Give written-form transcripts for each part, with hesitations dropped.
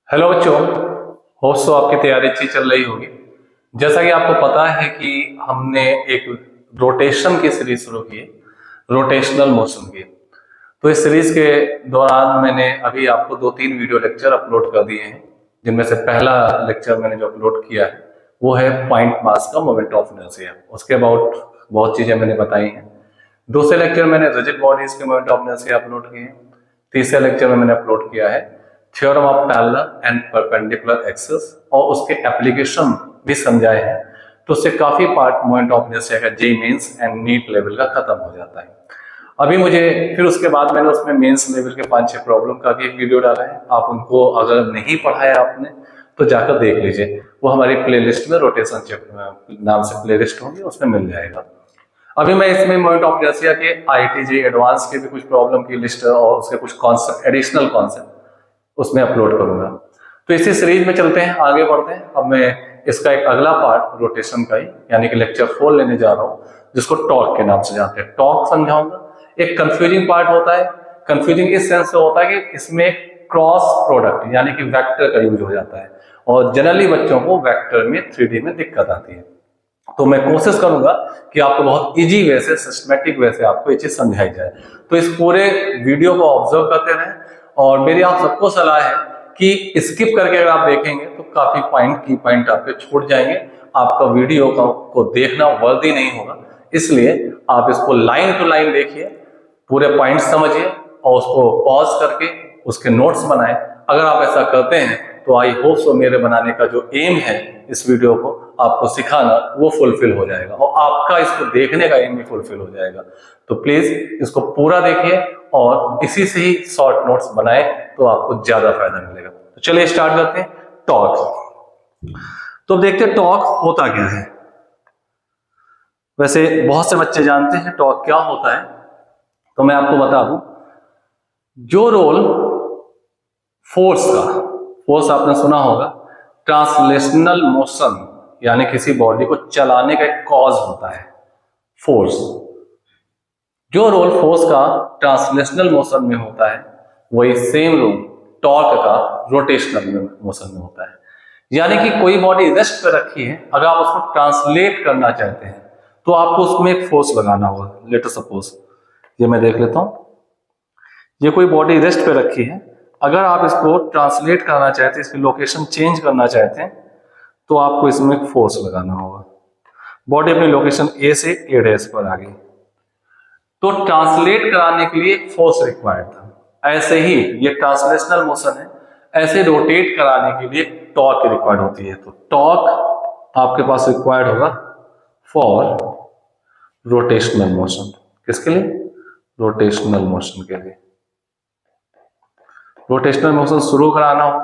Hello बच्चों, hope so आपकी तैयारी अच्छी चल रही होगी। जैसा कि आपको पता है कि हमने एक रोटेशन की सीरीज शुरू की है, रोटेशनल मोशन की। तो इस सीरीज के दौरान मैंने अभी आपको 2-3 वीडियो लेक्चर अपलोड कर दिए हैं, जिनमें से पहला लेक्चर मैंने जो अपलोड किया है वो है पॉइंट मास का मोमेंट ऑफ इनर्शिया। उसके अबाउट बहुत चीजें मैंने बताई हैं। दूसरे लेक्चर मैंने रिजिड बॉडीज के मोमेंट ऑफ इनर्शिया अपलोड किए हैं। तीसरे लेक्चर में मैंने अपलोड किया है theorem of parallel and perpendicular axis और उसके एप्लीकेशन भी समझाए हैं। तो उससे काफी पार्ट मोमेंट ऑफ इनर्शिया का JEE mains and NEET level का खत्म हो जाता है। अभी मुझे फिर उसके बाद मैंने उसमें मेंस लेवल के 5-6 प्रॉब्लम का भी एक वीडियो डाला है। आप उनको अगर नहीं पढ़ा है आपने तो जाकर देख लीजिए, वो हमारी प्लेलिस्ट में रोटेशन नाम से प्लेलिस्ट होगी, उसमें मिल जाएगा। अभी मैं इसमें मोमेंट ऑफ इनर्शिया के आईटीजी एडवांस के भी कुछ प्रॉब्लम की लिस्ट और उसके कुछ कॉन्सेप्ट, एडिशनल कॉन्सेप्ट उसमें अपलोड करूंगा। तो इसी सीरीज में चलते हैं, आगे बढ़ते हैं। अब मैं इसका एक अगला पार्ट रोटेशन का ही यानी कि लेक्चर 4 लेने जा रहा हूं, जिसको टॉर्क के नाम से जानते हैं। टॉर्क समझाऊंगा। एक कंफ्यूजिंग पार्ट होता है। कंफ्यूजिंग इस सेंस से होता है कि इसमें क्रॉस प्रोडक्ट यानी कि वेक्टर का यूज हो जाता है और जनरली बच्चों को वेक्टर में 3D में दिक्कत आती है। तो मैं कोशिश करूंगा कि आपको बहुत इजी वे से, सिस्टमेटिक वे से आपको ये चीज समझाई जाए। तो इस पूरे वीडियो को ऑब्जर्व करते रहें और मेरी आप सबको सलाह है कि स्किप करके अगर आप देखेंगे तो काफी की पॉइंट आपके छूट जाएंगे। आपका वीडियो को देखना वर्दी नहीं होगा, इसलिए आप इसको लाइन टू लाइन देखिए, पूरे पॉइंट समझिए और उसको पॉज करके उसके नोट्स बनाएं। अगर आप ऐसा करते हैं तो आई होप सो मेरे बनाने का जो एम है इस वीडियो को आपको सिखाना, वो फुलफिल हो जाएगा और आपका इसको देखने का एम भी फुलफिल हो जाएगा। तो प्लीज इसको पूरा देखिए और इसी से ही शॉर्ट नोट्स बनाए तो आपको ज्यादा फायदा मिलेगा। तो चलिए स्टार्ट करते हैं। टॉर्क। तो देखते हैं टॉर्क होता क्या है। वैसे बहुत से बच्चे जानते हैं टॉर्क क्या होता है, तो मैं आपको बता दूं। जो रोल फोर्स आपने सुना होगा, ट्रांसलेशनल मोशन यानी किसी बॉडी को चलाने का एक कॉज होता है फोर्स। जो रोल फोर्स का ट्रांसलेशनल मोशन में होता है वही सेम रोल टॉर्क का रोटेशनल मोशन में होता है। यानी कि कोई बॉडी रेस्ट पर रखी है, अगर आप उसको ट्रांसलेट करना चाहते हैं तो आपको उसमें एक फोर्स लगाना होगा। लेट अस सपोज ये मैं देख लेता हूं, ये कोई बॉडी रेस्ट पे रखी है, अगर आप इसको ट्रांसलेट करना चाहते हैं, इसकी लोकेशन चेंज करना चाहते हैं तो आपको इसमें एक फोर्स लगाना होगा। बॉडी अपनी लोकेशन ए से ए डैश पर आ गई, तो ट्रांसलेट कराने के लिए एक फोर्स रिक्वायर्ड था। ऐसे ही ये ट्रांसलेशनल मोशन है, ऐसे रोटेट कराने के लिए टॉर्क रिक्वायर्ड होती है। तो टॉर्क आपके पास रिक्वायर्ड होगा फॉर रोटेशनल मोशन। किसके लिए? रोटेशनल मोशन के लिए। रोटेशनल मोशन शुरू कराना हो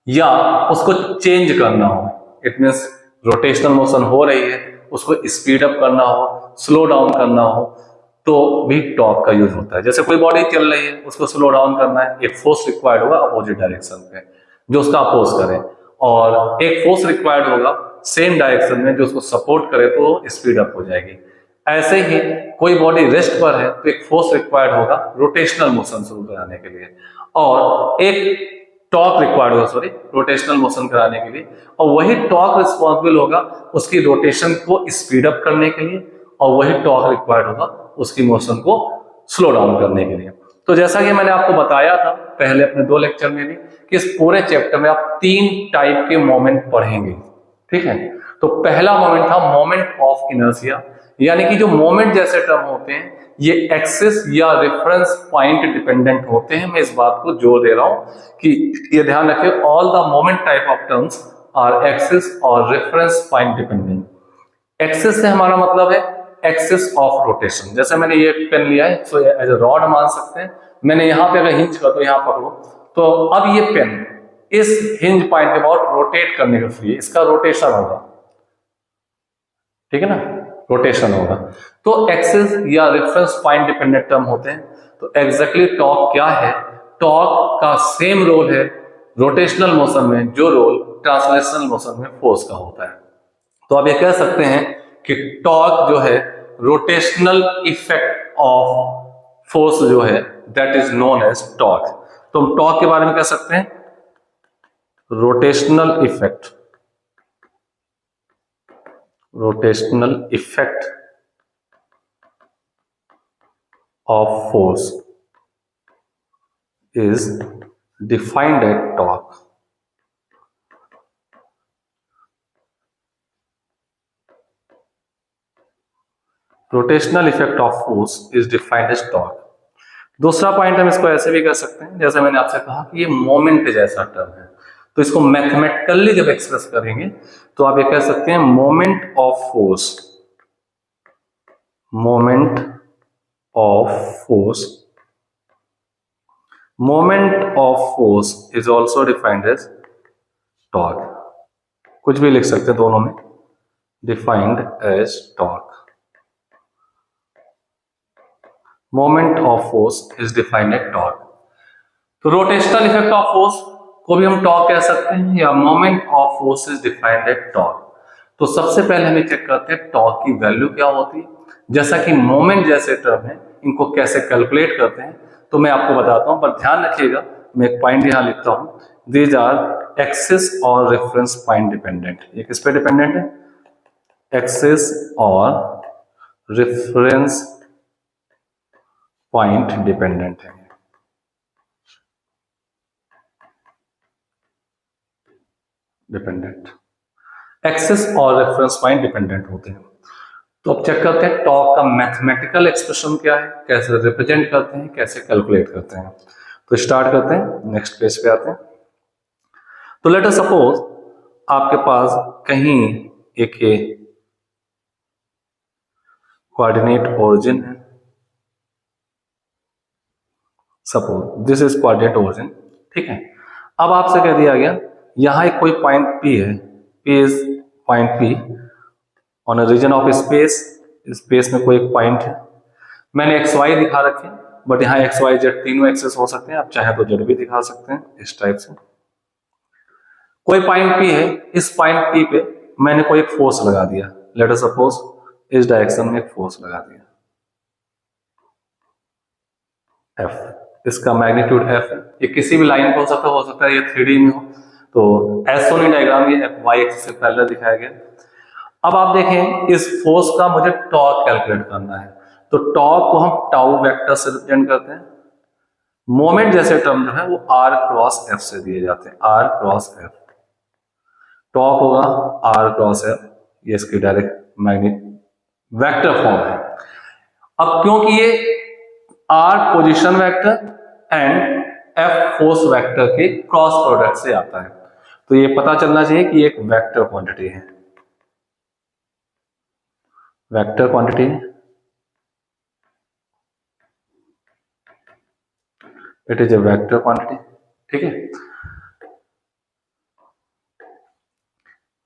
या उसको चेंज करना हो, इट मीन्स रोटेशनल मोशन हो रही है, उसको स्पीड अप करना हो, स्लो डाउन करना हो, तो भी टॉर्क का यूज होता है। जैसे कोई बॉडी चल रही है, उसको स्लो डाउन करना है, एक फोर्स रिक्वायर्ड होगा अपोजिट डायरेक्शन पे जो उसका अपोज करे, और एक फोर्स रिक्वायर्ड होगा सेम डायरेक्शन में जो उसको सपोर्ट करे तो स्पीड अप हो जाएगी। ऐसे ही कोई बॉडी रेस्ट पर है तो एक फोर्स रिक्वायर्ड होगा रोटेशनल मोशन शुरू कराने के लिए, और एक टॉर्क रिक्वायर्ड होगा रोटेशनल मोशन कराने के लिए, और वही टॉर्क रिस्पॉन्सिबल होगा उसकी रोटेशन को स्पीड अप करने के लिए, और वही टॉर्क रिक्वायर्ड होगा उसकी मोशन को स्लो डाउन करने के लिए। तो जैसा कि मैंने आपको बताया था पहले अपने 2 लेक्चर में भी कि इस पूरे चैप्टर में आप 3 टाइप के मोमेंट पढ़ेंगे, ठीक है। तो पहला मोमेंट था मोमेंट ऑफ इनर्शिया, यानी कि जो मोमेंट जैसे टर्म होते हैं ये एक्सिस या रेफरेंस पॉइंट डिपेंडेंट होते हैं। मैं इस बात को जोर दे रहा हूं कि ये ध्यान रखिए, all the moment type of terms are axis और रेफरेंस पॉइंट डिपेंडेंट। एक्सिस से हमारा मतलब है एक्सिस ऑफ रोटेशन। जैसे मैंने ये पेन लिया है, तो एज ए रॉड मान सकते हैं। मैंने यहाँ पे अगर हिंज कर दो, यहाँ पकड़ो, तो अब ये पेन इस हिंज पॉइंट के बाद रोटेट करने के फ्री है, इसका रोटेशन होगा, ठीक है ना, रोटेशन होगा। तो एक्सिस या रेफरेंस पॉइंट डिपेंडेंट टर्म होते हैं। तो एग्जैक्टली टॉर्क क्या है? टॉर्क का सेम रोल है रोटेशनल मोशन में जो रोल ट्रांसलेशनल मोशन में फोर्स का होता है। तो आप ये कह सकते हैं कि टॉर्क जो है रोटेशनल इफेक्ट ऑफ फोर्स जो है that is known as torque. तो हम टॉर्क के बारे में कह सकते हैं rotational effect of force is defined at torque. Rotational effect of force is defined as torque. दूसरा पॉइंट हम इसको ऐसे भी कर सकते हैं, जैसे मैंने आपसे कहा कि ये मोमेंट जैसा टर्म है, तो इसको मैथमेटिकली जब एक्सप्रेस करेंगे तो आप ये कह सकते हैं moment of force moment of force is also defined as torque. कुछ भी लिख सकते हैं दोनों में, defined as torque. Moment of force is defined as torque. तो रोटेशनल इफेक्ट ऑफ फोर्स को भी हम टॉर्क कह सकते हैं, या moment of force is defined as torque. तो सबसे पहले हमें चेक करते हैं टॉर्क की वैल्यू क्या होती है। जैसा कि मोमेंट जैसे टर्म है, इनको कैसे कैलकुलेट करते हैं तो मैं आपको बताता हूं, पर ध्यान रखिएगा मैं एक पॉइंट यहां लिखता हूं, दीज आर एक्सिस और रेफरेंस पॉइंट डिपेंडेंट। ये किस पे डिपेंडेंट है? एक्सिस और रेफरेंस पॉइंट डिपेंडेंट है। एक्सिस और रेफरेंस पॉइंट डिपेंडेंट होते हैं। तो अब चेक करते हैं टॉर्क का मैथमेटिकल एक्सप्रेशन क्या है, कैसे रिप्रेजेंट करते हैं, कैसे कैलकुलेट करते हैं। तो स्टार्ट करते हैं, नेक्स्ट पेज पे आते हैं। तो लेट अस सपोज आपके पास कहीं एक कोऑर्डिनेट ओरिजिन है, suppose this is coordinate origin, ठीक है। अब आपसे कह दिया गया यहां एक कोई पॉइंट P है, P is point P on a region of space में कोई एक पॉइंट है। मैंने एक्स वाई दिखा रखे, बट यहाँ एक्स वाई जेड तीनों एक्सेस हो सकते हैं, आप चाहे तो जेड भी दिखा सकते हैं इस टाइप से। कोई पॉइंट P है, इस पॉइंट P पे मैंने कोई एक फोर्स लगा दिया, लेट अस सपोज इस डायरेक्शन में एक फोर्स लगा दिया F, इसका मैग्नीट्यूड F है। ये किसी भी लाइन पे हो सकता है ये 3D में हो, तो एसोनी डायग्राम ये वाई एक्सिस से पैरेलल दिखाया गया। अब आप देखें इस फोर्स का मुझे टॉर्क कैलकुलेट करना है, तो टॉर्क को हम टाउ वेक्टर से रिप्रेजेंट करते हैं। मोमेंट जैसे टर्म जो है वो r क्रॉस f से दिए जाते हैं, r क्रॉस f। टॉर्क होगा r क्रॉस f, ये इसकी डायरेक्ट मैग्नेट वेक्टर फॉर्म है। अब क्योंकि ये r position vector and f force vector के क्रॉस प्रोडक्ट से आता है, तो ये पता चलना चाहिए कि एक वेक्टर क्वांटिटी है, वेक्टर क्वांटिटी है, it is a vector quantity, ठीक है।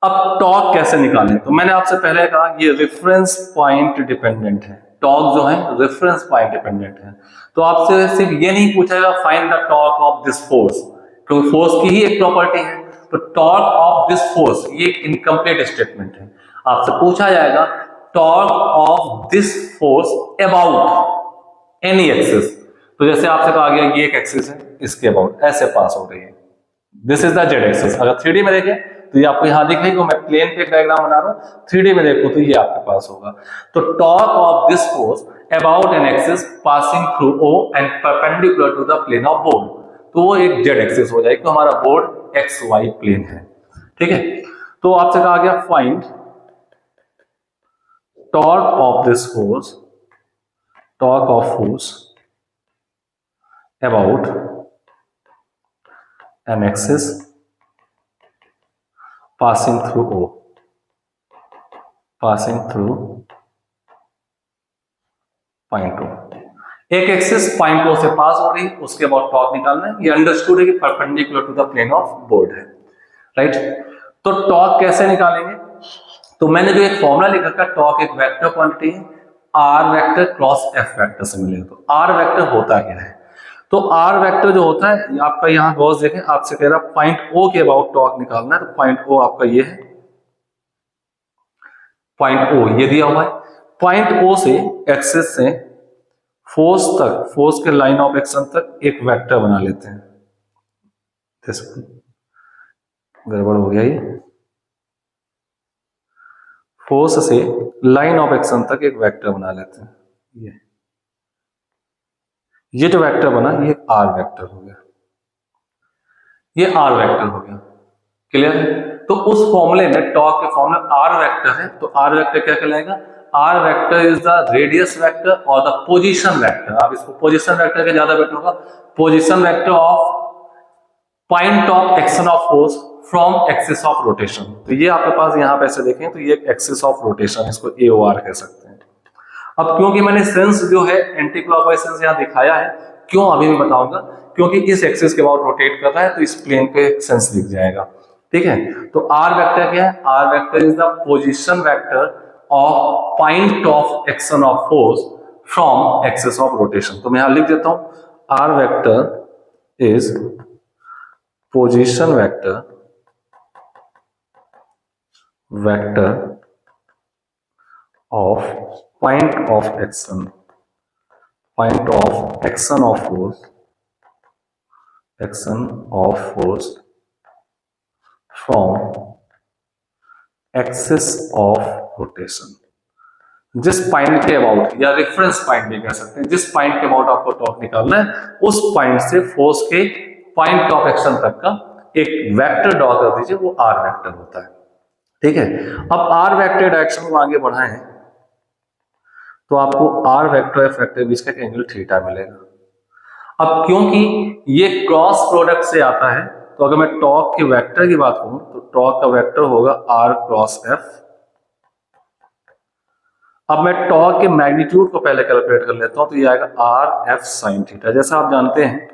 अब टॉर्क कैसे निकालें, तो मैंने आपसे पहले कहा ये रेफरेंस पॉइंट डिपेंडेंट है, टॉर्क जो है रेफरेंस पॉइंट डिपेंडेंट है। तो आपसे सिर्फ ये नहीं पूछेगा find the torque of this force, क्योंकि फोर्स की ही एक प्रॉपर्टी है, तो टॉर्क ऑफ दिस फोर्स ये एक इनकम्प्लीट स्टेटमेंट है। आपसे पूछा जाएगा torque of this force about any axis, तो जैसे आपसे कहा गया ये एक एक्सिस है, इसके अबाउट ऐसे पास हो रही है, this is the Z axis. अगर 3D में देखें तो ये आपको यहां दिखेगी, मैं प्लेन पे एक डायग्राम बना रहा हूं, 3D में देखो तो ये आपके पास होगा। तो torque of this force about an axis passing through O and perpendicular to the plane of board, तो वो एक जेड एक्सिस हो जाएगी, तो हमारा बोर्ड एक्स वाई प्लेन है, ठीक है। तो आपसे कहा गया find torque of this force, torque of force about an axis passing through O, passing through point O। एक एक्सिस पॉइंट O से पास हो रही, उसके बाद टॉर्क निकालना है। ये अंडरस्टूड है कि perpendicular to the plane of board है, राइट। तो टॉर्क कैसे निकालेंगे, तो मैंने जो एक फॉर्मूला लिखा था, टॉर्क एक वेक्टर क्वांटिटी है, r vector cross f vector से मिलेगा। तो r वेक्टर होता क्या है, तो r वेक्टर जो होता है आपका, यहां गौर देखें, आपसे कह रहा पॉइंट O के अबाउट टॉर्क निकालना है, तो पॉइंट O आपका ये है, पॉइंट O ये दिया हुआ है। पॉइंट O से एक्सिस से फोर्स तक, फोर्स के लाइन ऑफ एक्शन तक एक वेक्टर बना लेते हैं, गड़बड़ हो गया ये। फोर्स से लाइन ऑफ एक्शन तक एक वेक्टर बना लेते हैं। ये जो वेक्टर बना ये आर वेक्टर हो गया, ये आर वेक्टर हो गया। क्लियर है? तो उस फॉर्मूले में, टॉर्क के फॉर्मूले आर वेक्टर है, तो आर वेक्टर क्या कहलाएगा? R vector is the radius vector और द पोजीशन वेक्टर। आप इसको पोजीशन वेक्टर के ज्यादा बेटर होगा, position vector of point of action of force from axis of rotation. तो ये आपके पास यहाँ पे ऐसे देखें तो ये एक्सिस ऑफ रोटेशन, इसको AOR कह सकते हैं। अब क्योंकि मैंने सेंस जो है एंटी क्लॉकवाइज सेंस यहाँ दिखाया है, क्यों अभी मैं बताऊंगा, क्योंकि इस एक्सिस के अबाउट रोटेट कर रहा है तो इस प्लेन पे सेंस दिख जाएगा। ठीक है, तो आर वेक्टर क्या है? R vector is the position vector of point of action of force from axis of rotation. तो मैं यहां लिख देता हूं, R vector is position vector of point of action of force from axis of rotation। जिस point के about, या reference point भी कह सकते हैं, जिस पॉइंट के अबाउट आपको टॉर्क निकालना है, उस पॉइंट से फोर्स के पॉइंट ऑफ एक्शन तक का एक वेक्टर ड्रॉ कर दीजिए, वो आर वेक्टर होता है। ठीक है, अब आर वेक्टर डायरेक्शन को आगे बढ़ाएं तो आपको आर वेक्टर एफ वेक्टर बीच का एंगल थीटा मिलेगा। अब क्योंकि ये क्रॉस प्रोडक्ट से आता है, तो अगर मैं टॉर्क के वेक्टर की बात करूं तो टॉर्क का वेक्टर होगा आर क्रॉस एफ। अब मैं टॉर्क के मैग्नीट्यूड को पहले कैलकुलेट कर लेता हूं, तो ये आएगा आर एफ साइन थीटा। जैसा आप जानते हैं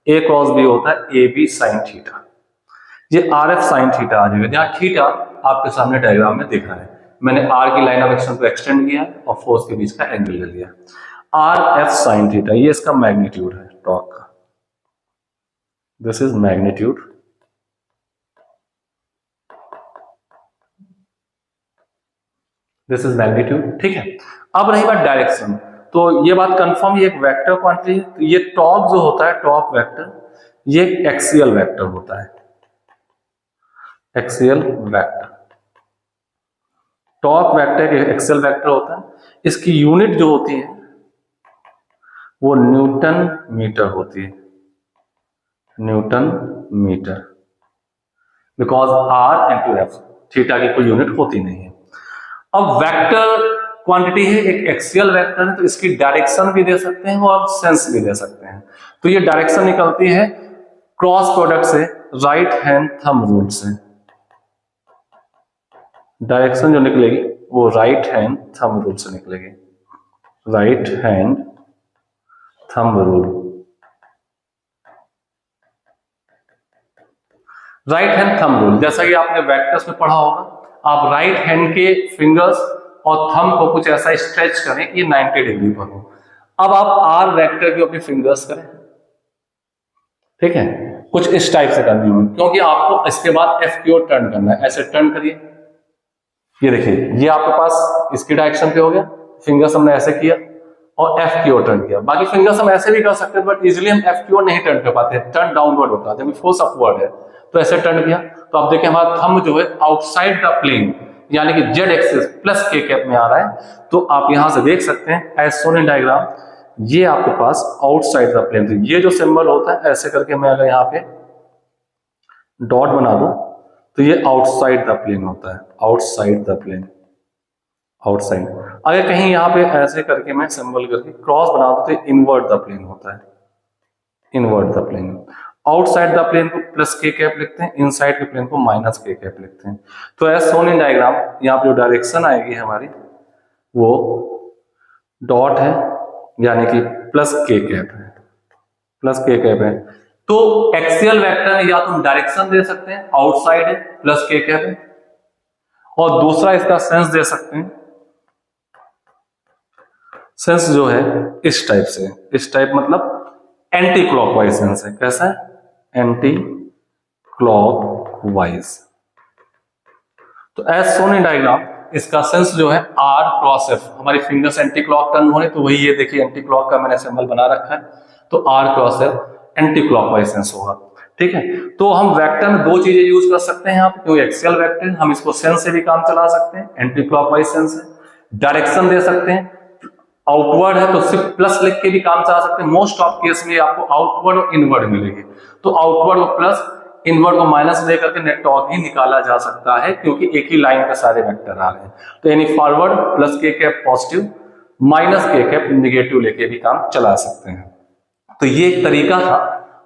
ए क्रॉस बी होता है ए बी साइन थीटा, ये आर एफ साइन थीटा आ जाएगा, जहां थीटा आपके सामने डायग्राम में दिख रहा है। मैंने आर की लाइन ऑफ एक्शन को एक्सटेंड किया और फोर्स के बीच का एंगल ले लिया। आर एफ साइन थीटा ये इसका मैग्नीट्यूड है टॉर्क का, this is magnitude. This is magnitude. ठीक है, अब रही बात डायरेक्शन, तो ये बात कंफर्म, ये एक वेक्टर क्वांटिटी है। तो ये टॉर्क जो होता है, टॉर्क वेक्टर, ये एक्सियल वेक्टर होता है, axial vector. Torque vector axial vector होता है, इसकी यूनिट जो होती है वो न्यूटन मीटर होती है, newton metre, because R into F, theta की कोई यूनिट होती नहीं है। अब वेक्टर क्वांटिटी है, एक एक्सियल वेक्टर है, तो इसकी डायरेक्शन भी दे सकते हैं और सेंस भी दे सकते हैं। तो ये डायरेक्शन निकलती है क्रॉस प्रोडक्ट से, राइट हैंड थंब रूल से। डायरेक्शन जो निकलेगी वो राइट हैंड थंब रूल से निकलेगी, right hand thumb rule. Right hand thumb rule, जैसा कि आपने वेक्टर्स में पढ़ा होगा, आप राइट हैंड के फिंगर्स और थंब को कुछ ऐसा स्ट्रेच करें कि 90 डिग्री पर हो। अब आप आर वेक्टर की अपनी फिंगर्स करें, ठीक है, कुछ इस टाइप से करनी होगी, क्योंकि आपको इसके बाद एफ की ओर टर्न करना है। ऐसे टर्न करिए, ये देखिए, ये आपके पास इसकी डायरेक्शन पे हो गया, फिंगर्स हमने ऐसे किया और एफ की ओर टर्न किया। बाकी फिंगर्स हम ऐसे भी कर सकते हैं, बट इजीली हम एफ की ओर नहीं टर्न कर पाते, टर्न डाउनवर्ड होता है, जब फोर्स अपवर्ड है तो ऐसे टर्न किया। तो आप देखिए हमारा थंब जो है आउटसाइड द प्लेन, यानी कि Z axis plus K cap में आ रहा है। तो आप यहां से देख सकते हैं एज शोन इन डायग्राम, ये आपके पास आउटसाइड द प्लेन। तो ये जो सिंबल होता है, ऐसे करके मैं अगर यहाँ पे डॉट बना दूं तो ये आउटसाइड द प्लेन होता है, आउटसाइड द प्लेन, आउटसाइड। अगर कहीं यहाँ पे ऐसे करके मैं सिंबल करके क्रॉस बना दूं तो इनवर्ट द प्लेन होता है, invert the plane. Outside the plane को प्लस के कैप लिखते हैं, इनसाइड के प्लेन को माइनस के कैप लिखते हैं। तो एज शोन इन डायग्राम, यहाँ पे जो डायरेक्शन आएगी हमारी वो डॉट है, यानी कि प्लस के कैप है, प्लस के कैप है। तो एक्सियल वेक्टर में या तो हम डायरेक्शन दे सकते हैं, आउटसाइड है प्लस के कैप है, और दूसरा इसका सेंस दे सकते हैं। सेंस जो है इस टाइप से, इस टाइप मतलब एंटी क्लॉकवाइज सेंस है। कैसा है? Anti clockwise. तो एज शोन इन डायग्राम, इसका सेंस जो है आर क्रॉस एफ, हमारी फिंगर्स एंटी क्लॉक टर्न हो रही, तो वही ये देखिए एंटी क्लॉक का मैंने सिंबल बना रखा है, तो R cross F anticlockwise sense होगा। ठीक है, तो हम वेक्टर में दो चीजें यूज कर सकते हैं यहाँ पे, क्योंकि एक्सियल वेक्टर हम इसको सेंस से भी काम चला सकते हैं, एंटी क्लॉकवाइज सेंस से डायरेक्शन दे सकते हैं, आउटवर्ड है तो सिर्फ प्लस लिख के भी काम चला सकते हैं। मोस्ट ऑफ केस में आपको आउटवर्ड और इनवर्ड मिलेगी, तो आउटवर्ड को प्लस इनवर्ड को माइनस लेकर के नेट टॉर्क ही निकाला जा सकता है, क्योंकि एक ही लाइन पे सारे वेक्टर आ रहे हैं। तो यानी forward plus K cap positive minus के कैप निगेटिव लेके भी काम चला सकते हैं। तो ये एक तरीका था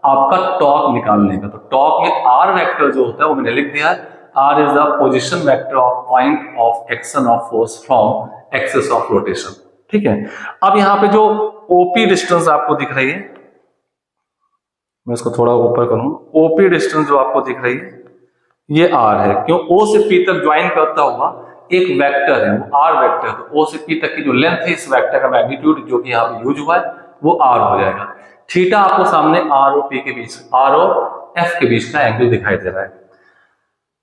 आपका टॉर्क निकालने का। तो टॉर्क में आर वेक्टर जो होता है वो मैंने लिख दिया है, R is the position vector of point of action of force from axis of rotation. ठीक है, अब यहाँ पे जो ओपी डिस्टेंस आपको दिख रही है, मैं इसको थोड़ा ऊपर करूंगा, ओपी डिस्टेंस जो आपको दिख रही है ये आर है, क्यों? ओ से पी तक ज्वाइन करता हुआ एक वेक्टर है, वो आर वेक्टर। तो ओ से पी तक की जो लेंथ है इस वेक्टर का मैग्नीट्यूड जो कि यहाँ पे यूज हुआ है वो आर हो जाएगा। थीटा आपको सामने आर और पी के बीच, आर और एफ के बीच का एंगल दिखाई दे रहा है।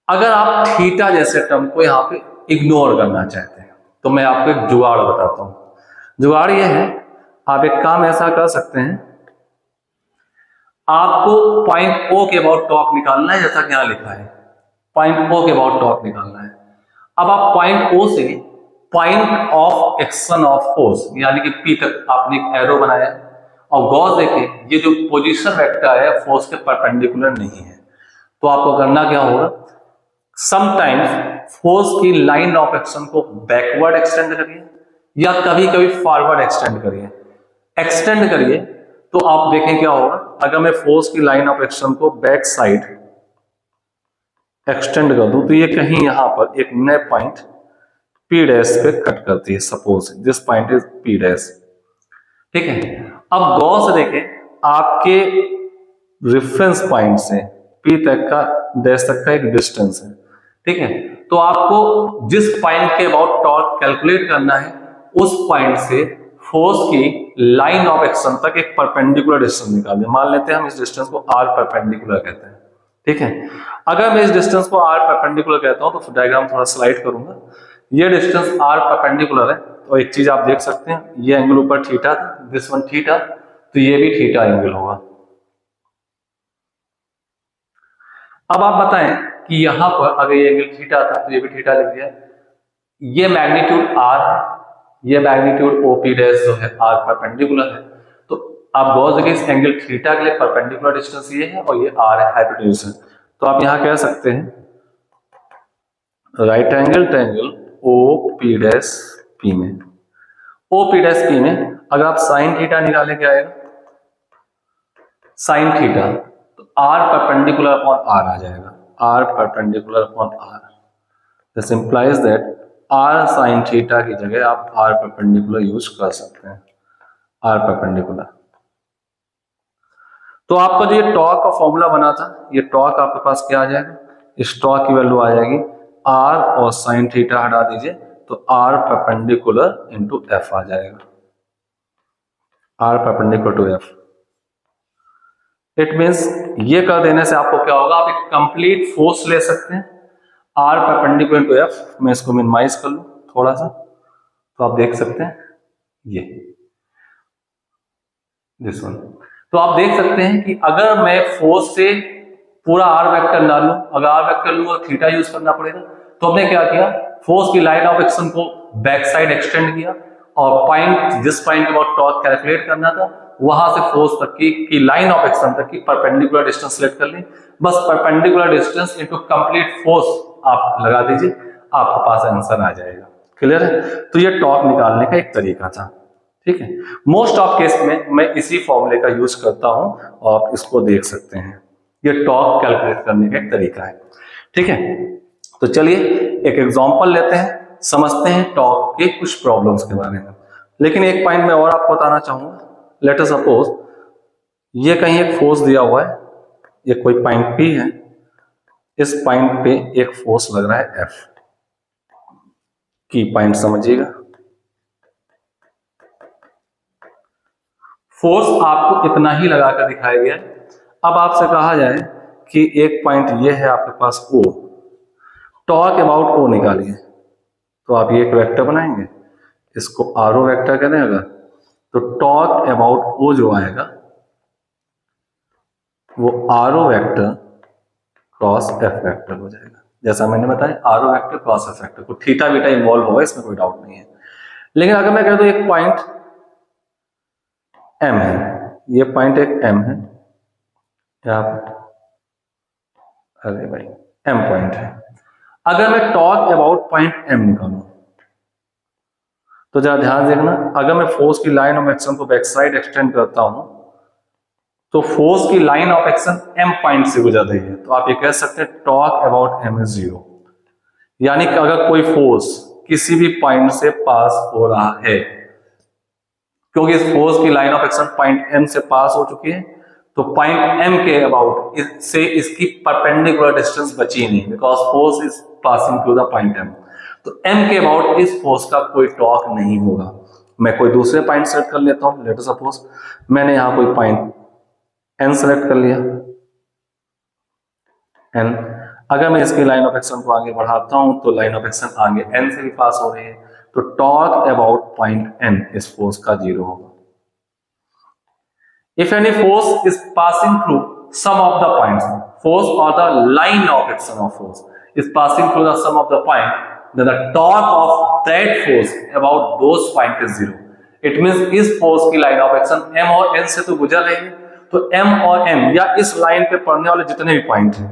अगर आप थीटा जैसे टर्म को यहाँ पे इग्नोर करना चाहते हैं तो मैं आपको एक जुगाड़ बताता हूं। जुगाड़ ये है, आप एक काम ऐसा कर सकते हैं, आपको पॉइंट ओ के अबाउट टॉर्क निकालना है, जैसा कि यहां लिखा है पॉइंट ओ के अबाउट टॉर्क निकालना है। अब आप पॉइंट ओ से point of action of force यानी कि पी तक आपने एक एरो बनाया और गौर देखें ये जो पोजीशन वेक्टर है फोर्स के परपेंडिकुलर नहीं है। तो आपको करना क्या होगा, समटाइम्स फोर्स की लाइन ऑफ एक्शन को बैकवर्ड एक्सटेंड करिए या कभी कभी फॉरवर्ड एक्सटेंड करिए। एक्सटेंड करिए तो आप देखें क्या होगा, अगर मैं फोर्स की लाइन ऑफ एक्शन को बैक साइड एक्सटेंड कर दूं तो ये कहीं यहां पर एक नए पॉइंट पी डैश पे कट करती है। Suppose this point is P dash. ठीक है, अब गौर से देखें आपके रेफरेंस पॉइंट से पी तक का डैश तक का एक डिस्टेंस है। ठीक है, तो आपको जिस पॉइंट के अबाउट टॉर्क कैलकुलेट करना है उस पॉइंट से फोर्स की लाइन ऑफ एक्शन तक एक परपेंडिकुलर डिस्टेंस निकाल दें। मान लेते हैं हम इस डिस्टेंस को आर परपेंडिकुलर कहते हैं। ठीक है, अगर मैं इस डिस्टेंस को आर परपेंडिकुलर कहता हूं तो डायग्राम थोड़ा स्लाइड करूंगा। ये डिस्टेंस आर परपेंडिकुलर है, तो एक चीज आप देख सकते हैं, ये एंगल ऊपर थीटा था, दिस वन थीटा, तो ये भी थीटा एंगल होगा। अब आप बताएं कि यहां पर अगर ये एंगल थीटा था तो ये भी थीटा लिख दिया। ये मैग्नीट्यूड आर है, ये मैग्नीट्यूड ओपी डैश जो है आर परपेंडिकुलर है। तो आप गौर से इस एंगल थीटा के लिए परपेंडिकुलर डिस्टेंस ये है और ये आर है, हाइपोटेन्यूज है। तो आप यहां कह सकते हैं right angle triangle O P dash P में, ओ पी डैश पी में अगर आप साइन थीटा निकालें क्या आएगा, साइन थीटा, तो आर परपेंडिकुलर अपॉन आर आ जाएगा, R perpendicular upon R. This implies that R sine theta की जगह आप आर परपेंडिकुलर यूज कर सकते हैं, आर परपेंडिकुलर। तो आपका जो ये टॉर्क का फॉर्मूला बना था, ये टॉर्क आपके पास क्या आ जाएगा, इस टॉर्क की वैल्यू आ जाएगी आर और साइन थीटा हटा दीजिए तो आर परपेंडिकुलर इंटू एफ आ जाएगा, R perpendicular to F. It means ये कर देने से आपको क्या होगा, आप एक कंप्लीट फोर्स ले सकते हैं आर परपेंडिकुलर टू एफ। मैं इसको मिनिमाइज कर लूं थोड़ा सा तो आप देख सकते हैं ये दिस वन। तो आप देख सकते हैं कि अगर मैं फोर्स से पूरा आर वेक्टर ना लूं, अगर आर वेक्टर लूं और थीटा यूज करना पड़ेगा, तो हमने क्या किया, फोर्स की लाइन ऑफ एक्शन को बैक साइड एक्सटेंड किया और पॉइंट जिस पॉइंट के अबाउट टॉर्क कैलकुलेट करना था वहां से फोर्स तक की लाइन ऑफ एक्शन तक की परपेंडिकुलर डिस्टेंस सेलेक्ट कर ली। बस perpendicular distance into complete force आप लगा दीजिए, आपके पास आंसर आ जाएगा। क्लियर है? तो ये टॉर्क निकालने का एक तरीका था। ठीक है, मोस्ट ऑफ केस में मैं इसी फॉर्मूले का यूज करता हूं और आप इसको देख सकते हैं, ये टॉर्क कैलकुलेट करने का एक तरीका है। ठीक है, तो चलिए एक एग्जांपल लेते हैं, समझते हैं टॉर्क के कुछ प्रॉब्लम्स के बारे में। लेकिन एक पॉइंट मैं और आपको बताना चाहूंगा, लेट अस सपोज ये कहीं एक फोर्स दिया हुआ है, ये कोई पॉइंट P है, इस पॉइंट पे एक फोर्स लग रहा है F की, पॉइंट समझिएगा। फोर्स आपको इतना ही लगाकर दिखाया गया। अब आपसे कहा जाए कि एक पॉइंट ये है आपके पास O, टॉर्क अबाउट O निकालिए, तो आप ये एक वेक्टर बनाएंगे, इसको आरो वेक्टर कहते हैं। अगर तो टॉर्क अबाउट O जो आएगा वो RO vector cross F vector हो जाएगा। जैसा मैंने बताया RO vector cross F vector, को थीटा बीटा इन्वॉल्व होगा, इसमें कोई डाउट नहीं है। लेकिन अगर मैं कह दूं एक पॉइंट एम है, ये पॉइंट एक एम है यहां पर, अरे भाई एम पॉइंट है, अगर मैं टॉक अबाउट पॉइंट एम निकालूं तो जरा ध्यान देखना, अगर मैं फोर्स की लाइन ऑफ एक्शन को बैक साइड एक्सटेंड करता हूं तो फोर्स की line of action M point से गुजर रही है, तो आप ये कह सकते हैं torque about M is zero. यानी कि अगर कोई फोर्स किसी भी पॉइंट से पास हो रहा है, क्योंकि इस फोर्स की line of action point M से पास हो चुकी है, तो पॉइंट एम के अबाउट से इसकी परपेंडिकुलर डिस्टेंस बची नहीं, because force is passing through the point M. तो एम के अबाउट इस फोर्स का कोई टॉर्क नहीं होगा। मैं कोई दूसरे पॉइंट सेलेक्ट कर लेता हूं, लेट अस सपोज मैंने यहां कोई पॉइंट एन सेलेक्ट कर लिया, एन। अगर मैं इसकी लाइन ऑफ एक्शन को आगे बढ़ाता हूं तो लाइन ऑफ एक्शन आगे एन से भी पास हो रही है, तो टॉर्क अबाउट पॉइंट एन इस फोर्स का जीरो होगा। If any force is passing through some of the points, force or the line of action of force is passing through the sum of the point, then the torque of that force about those point is zero. It means इस force की line of action m और n से तो गुजर रही है, तो m और n या इस लाइन पे पड़ने वाले जितने भी पॉइंट हैं,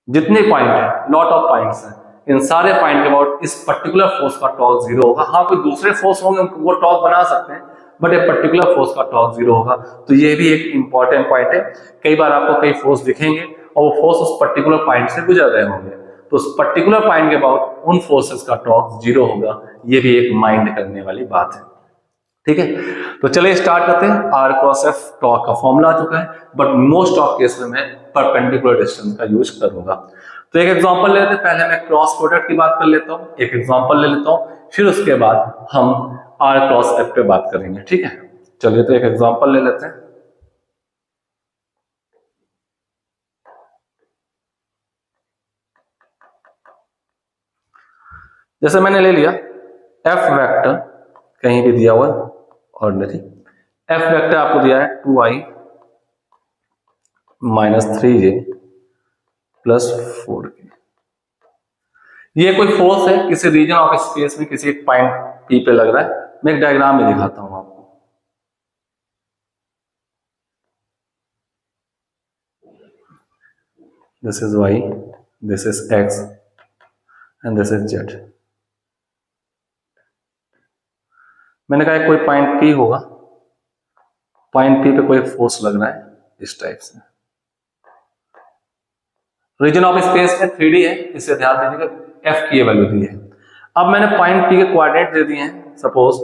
जितने पॉइंट है, लॉट ऑफ पॉइंट्स हैं, इन सारे पॉइंट के अबाउट इस पर्टिकुलर फोर्स का टॉर्क जीरो होगा। हाँ कोई दूसरे फोर्स होंगे वो टॉर्क बना सकते हैं, बट एक पर्टिकुलर फोर्स का टॉर्क जीरो होगा। तो ये भी एक इंपॉर्टेंट पॉइंट है। कई बार आपको कई फोर्स दिखेंगे और वो फोर्स उस पर्टिकुलर पॉइंट से गुजर रहे होंगे, तो उस पर्टिकुलर पॉइंट के अबाउट उन फोर्सेस का टॉर्क जीरो होगा। ये भी एक माइंड करने वाली बात है, ठीक है। तो चलिए स्टार्ट करते हैं। आर क्रॉस एफ टॉर्क का फॉर्मूला आ चुका है, बट मोस्ट ऑफ केस में मैं परपेंडिकुलर डिस्टेंस का यूज करूंगा। तो एक एग्जांपल ले लेते हैं, पहले मैं क्रॉस प्रोडक्ट की बात कर लेता हूं, एक एग्जांपल ले लेता हूं, फिर उसके बाद हम आर क्रॉस एफ पे बात करेंगे, ठीक है। चलिए तो एक एग्जांपल ले लेते हैं। जैसे मैंने ले लिया एफ वेक्टर, कहीं भी दिया हुआ ऑर्डिनरी एफ वेक्टर आपको दिया है 2i minus 3j plus 4k। ये कोई फोर्स है किसी रीजन ऑफ स्पेस में, किसी पॉइंट पी पे लग रहा है। मैं एक डायग्राम में दिखाता हूं आपको। This is y, this is x and this is z। मैंने कहा कोई पॉइंट P होगा, पॉइंट P पे कोई फोर्स लग रहा है इस टाइप से। रीजन ऑफ स्पेस में 3D है, इसे ध्यान दीजिएगा, F की वैल्यू दी है। अब मैंने पॉइंट P के कोऑर्डिनेट दे दिए हैं, सपोज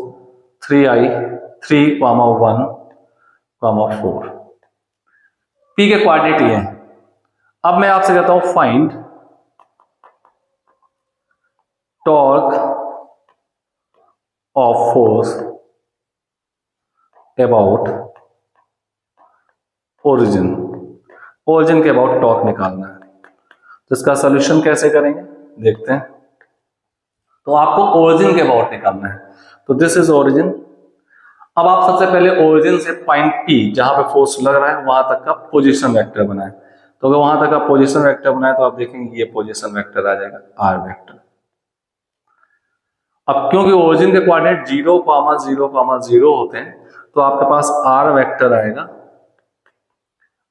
3i 3, 1, 4। P के कोऑर्डिनेट ये हैं। अब मैं आपसे कहता हूं find torque of force about origin, origin के अबाउट टॉर्क निकालना है। तो इसका सॉल्यूशन कैसे करेंगे देखते हैं। तो आपको ओरिजिन के अबाउट निकालना है, तो दिस इज ओरिजिन। अब आप सबसे पहले ओरिजिन से पॉइंट P जहां पे फोर्स लग रहा है वहां तक का पोजीशन वेक्टर बनाएं। तो अगर वहां तक का पोजीशन वेक्टर बनाए तो आप देखेंगे ये पोजीशन वेक्टर आ जाएगा आर वेक्टर। अब क्योंकि ओरिजिन के कोऑर्डिनेट 0,0,0 होते हैं, तो आपके पास आर वेक्टर आएगा,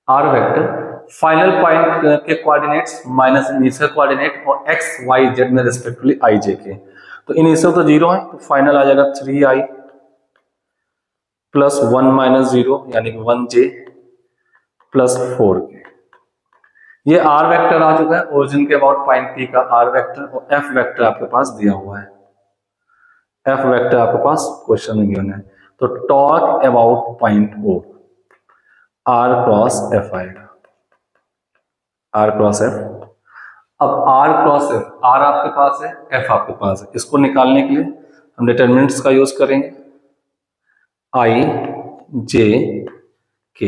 आर वेक्टर फाइनल पॉइंट के कोऑर्डिनेट्स माइनस इनिशियल कोऑर्डिनेट और एक्स वाई जेड में रिस्पेक्टिवली आई जे के। तो इनिशियल तो 0 है, तो फाइनल आ जाएगा 3i प्लस 1 माइनस 0 यानी कि 1j प्लस 4k। ये आर वेक्टर आ चुका है ओरिजिन के अबाउट पॉइंट P का आर वेक्टर, और एफ वेक्टर आपके पास दिया हुआ है। एफ वेक्टर आपके पास क्वेश्चन में गिवन है। तो torque about point O R cross F आएगा, आर क्रॉस एफ। अब आर क्रॉस एफ, आर आपके पास है, एफ आपके पास है। इसको निकालने के लिए हम डिटरमिनेंट्स का यूज करेंगे, आई जे के।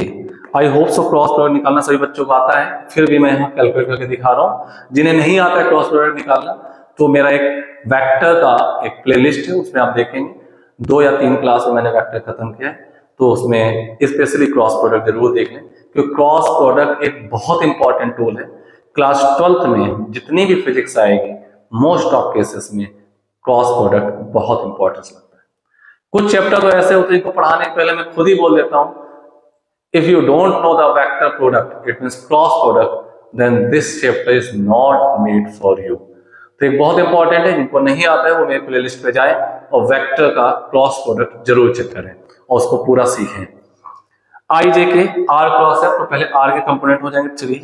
I hope so cross product निकालना सभी बच्चों को आता है, फिर भी मैं यहाँ कैलकुलेट करके दिखा रहा हूँ। जिन्हें नहीं आता है क्रॉस प्रोडक्ट निकालना, तो मेरा एक वेक्टर का एक प्लेलिस्ट है, उसमें आप देखेंगे 2 या 3 क्लास में मैंने वेक्टर खत्म किया है। तो उसमें स्पेशली क्रॉस प्रोडक्ट जरूर देख लें, क्योंकि क्रॉस प्रोडक्ट एक बहुत इंपॉर्टेंट टूल है। क्लास 12th में जितनी भी फिजिक्स आएगी मोस्ट ऑफ केसेस में क्रॉस प्रोडक्ट बहुत इंपॉर्टेंस लगता है। कुछ चैप्टर तो ऐसे होते हैं जिनको पढ़ाने के पहले मैं खुद ही बोल देता हूँ, if you don't know the vector product, it means cross product, then this chapter is not made for you। तो एक बहुत इंपॉर्टेंट है, जिनको नहीं आता है वो मेरे प्लेलिस्ट पे जाए और वेक्टर का क्रॉस प्रोडक्ट जरूर चेक करें और उसको पूरा सीखें। आई जे के आर क्रॉस है, तो पहले आर के कंपोनेंट हो जाएंगे 3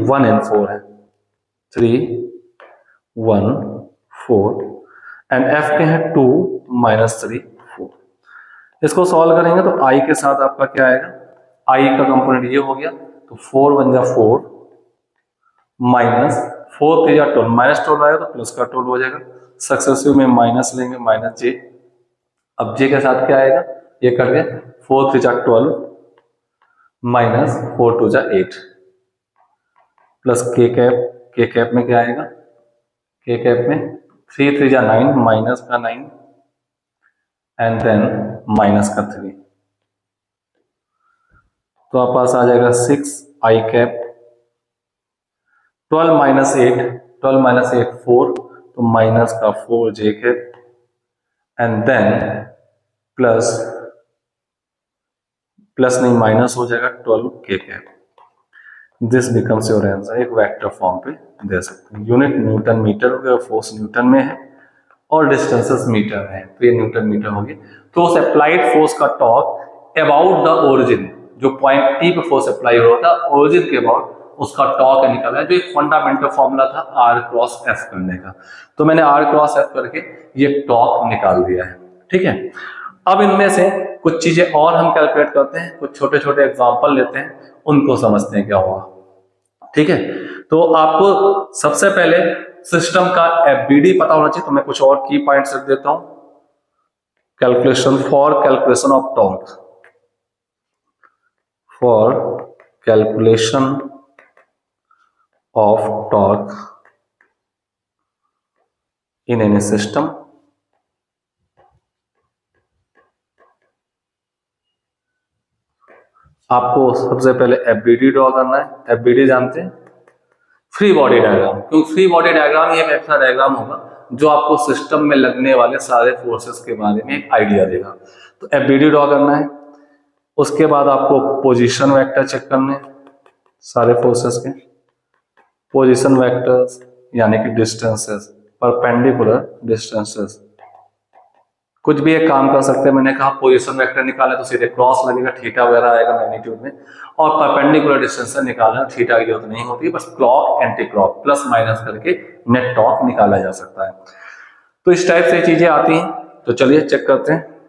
1 एंड 4 है, 3 1 4 एंड एफ के हैं 2 -3 4। इसको सॉल्व करेंगे तो i के साथ आपका क्या आएगा, i का कंपोनेंट ये हो गया, तो 4 1 जा 4 माइनस 4 3 जा 12 -12 आएगा तो प्लस का 12 हो जाएगा। सक्सेसिव में माइनस लेंगे -j, अब j के साथ क्या आएगा, ये कर गए 4 3 जा 12 माइनस 4 2 जा 8 प्लस k कैप में क्या आएगा, k कैप में 3 3 जा 9 माइनस का 9 एंड देन माइनस का 3, तो आप पास आ जाएगा 6 i कैप 12 - 8 4, तो माइनस का 4 j cap and then plus नहीं माइनस हो जाएगा 12 k cap. This becomes your answer. एक वेक्टर फॉर्म पे दे सकते हैं। यूनिट न्यूटन मीटर हो गया, फोर्स न्यूटन में है और डिस्टेंसेस मीटर में है, तो ये न्यूटन मीटर होगी। तो उस अप्लाइड फोर्स का टॉर्क अबाउट द ओरिजिन, जो पॉइंट टी पे फोर्स अप्लाई हो रहा था ओरिजिन के अबाउट, उसका टॉर्क निकाला है, जो एक फंडामेंटल फॉर्मूला था आर क्रॉस एफ करने का। तो मैंने आर क्रॉस एफ करके ये टॉर्क निकाल दिया है। ठीक है, अब इनमें से कुछ चीजें और हम कैलकुलेट करते हैं, कुछ छोटे छोटे एग्जाम्पल लेते हैं, उनको समझते हैं क्या होगा। ठीक है, तो आपको सबसे पहले सिस्टम का एफबीडी पता होना चाहिए, तो मैं कुछ और की पॉइंट्स रख देता हूं। Calculation of torque, for calculation of torque in any system, आपको सबसे पहले एफबीडी ड्रॉ करना है। एफबीडी जानते हैं, फ्री बॉडी डायग्राम, क्योंकि फ्री बॉडी डायग्राम ये एक ऐसा डायग्राम होगा जो आपको सिस्टम में लगने वाले सारे फोर्सेस के बारे में एक आइडिया देगा। तो एफबीडी ड्रॉ करना है। उसके बाद आपको पोजीशन वेक्टर चेक करने हैं, सारे फोर्सेस के पोजीशन वेक्टर्स यानी कि डिस्टेंसेस, परपेंडिकुलर डिस्टेंसेस। कुछ भी एक काम कर सकते हैं, मैंने कहा पोजीशन वेक्टर निकाले तो सीधे क्रॉस लगेगा, थीटा वगैरह आएगा मैग्नीट्यूड में, और परपेंडिकुलर डिस्टेंस निकालना थीटा की जरूरत नहीं होती, बस clock anti clock plus minus करके नेट टॉर्क निकाला जा सकता है। तो इस टाइप से चीजें आती हैं। तो चलिए चेक करते हैं,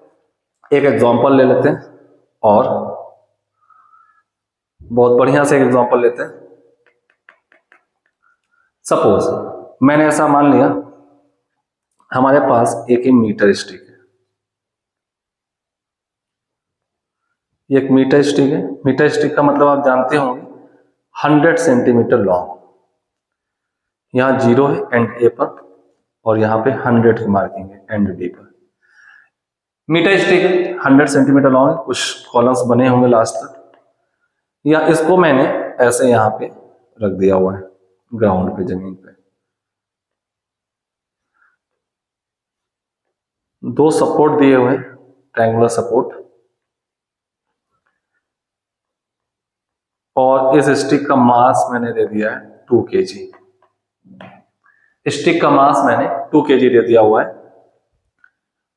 एक एग्जांपल ले लेते हैं और बहुत बढ़िया से एक एग्जांपल लेते हैं। सपोज मैंने ऐसा मान लिया हमारे पास एक मीटर स्टिक है, ये एक मीटर स्टिक है। मीटर स्टिक का मतलब आप जानते होंगे 100 सेंटीमीटर लॉन्ग, यहां 0 है एंड ए पर और यहां पे 100 की मार्किंग है एंड बी पर। मीटर स्टिक है, 100 सेंटीमीटर लॉन्ग है, कुछ कॉलम्स बने होंगे लास्ट तक, या इसको मैंने ऐसे यहां पे रख दिया हुआ है ग्राउंड पे, जमीन पे। दो सपोर्ट दिए हुए हैं, ट्रायंगुलर सपोर्ट, और इस स्टिक का मास मैंने दे दिया है 2 kg। स्टिक का मास मैंने 2 kg दे दिया हुआ है।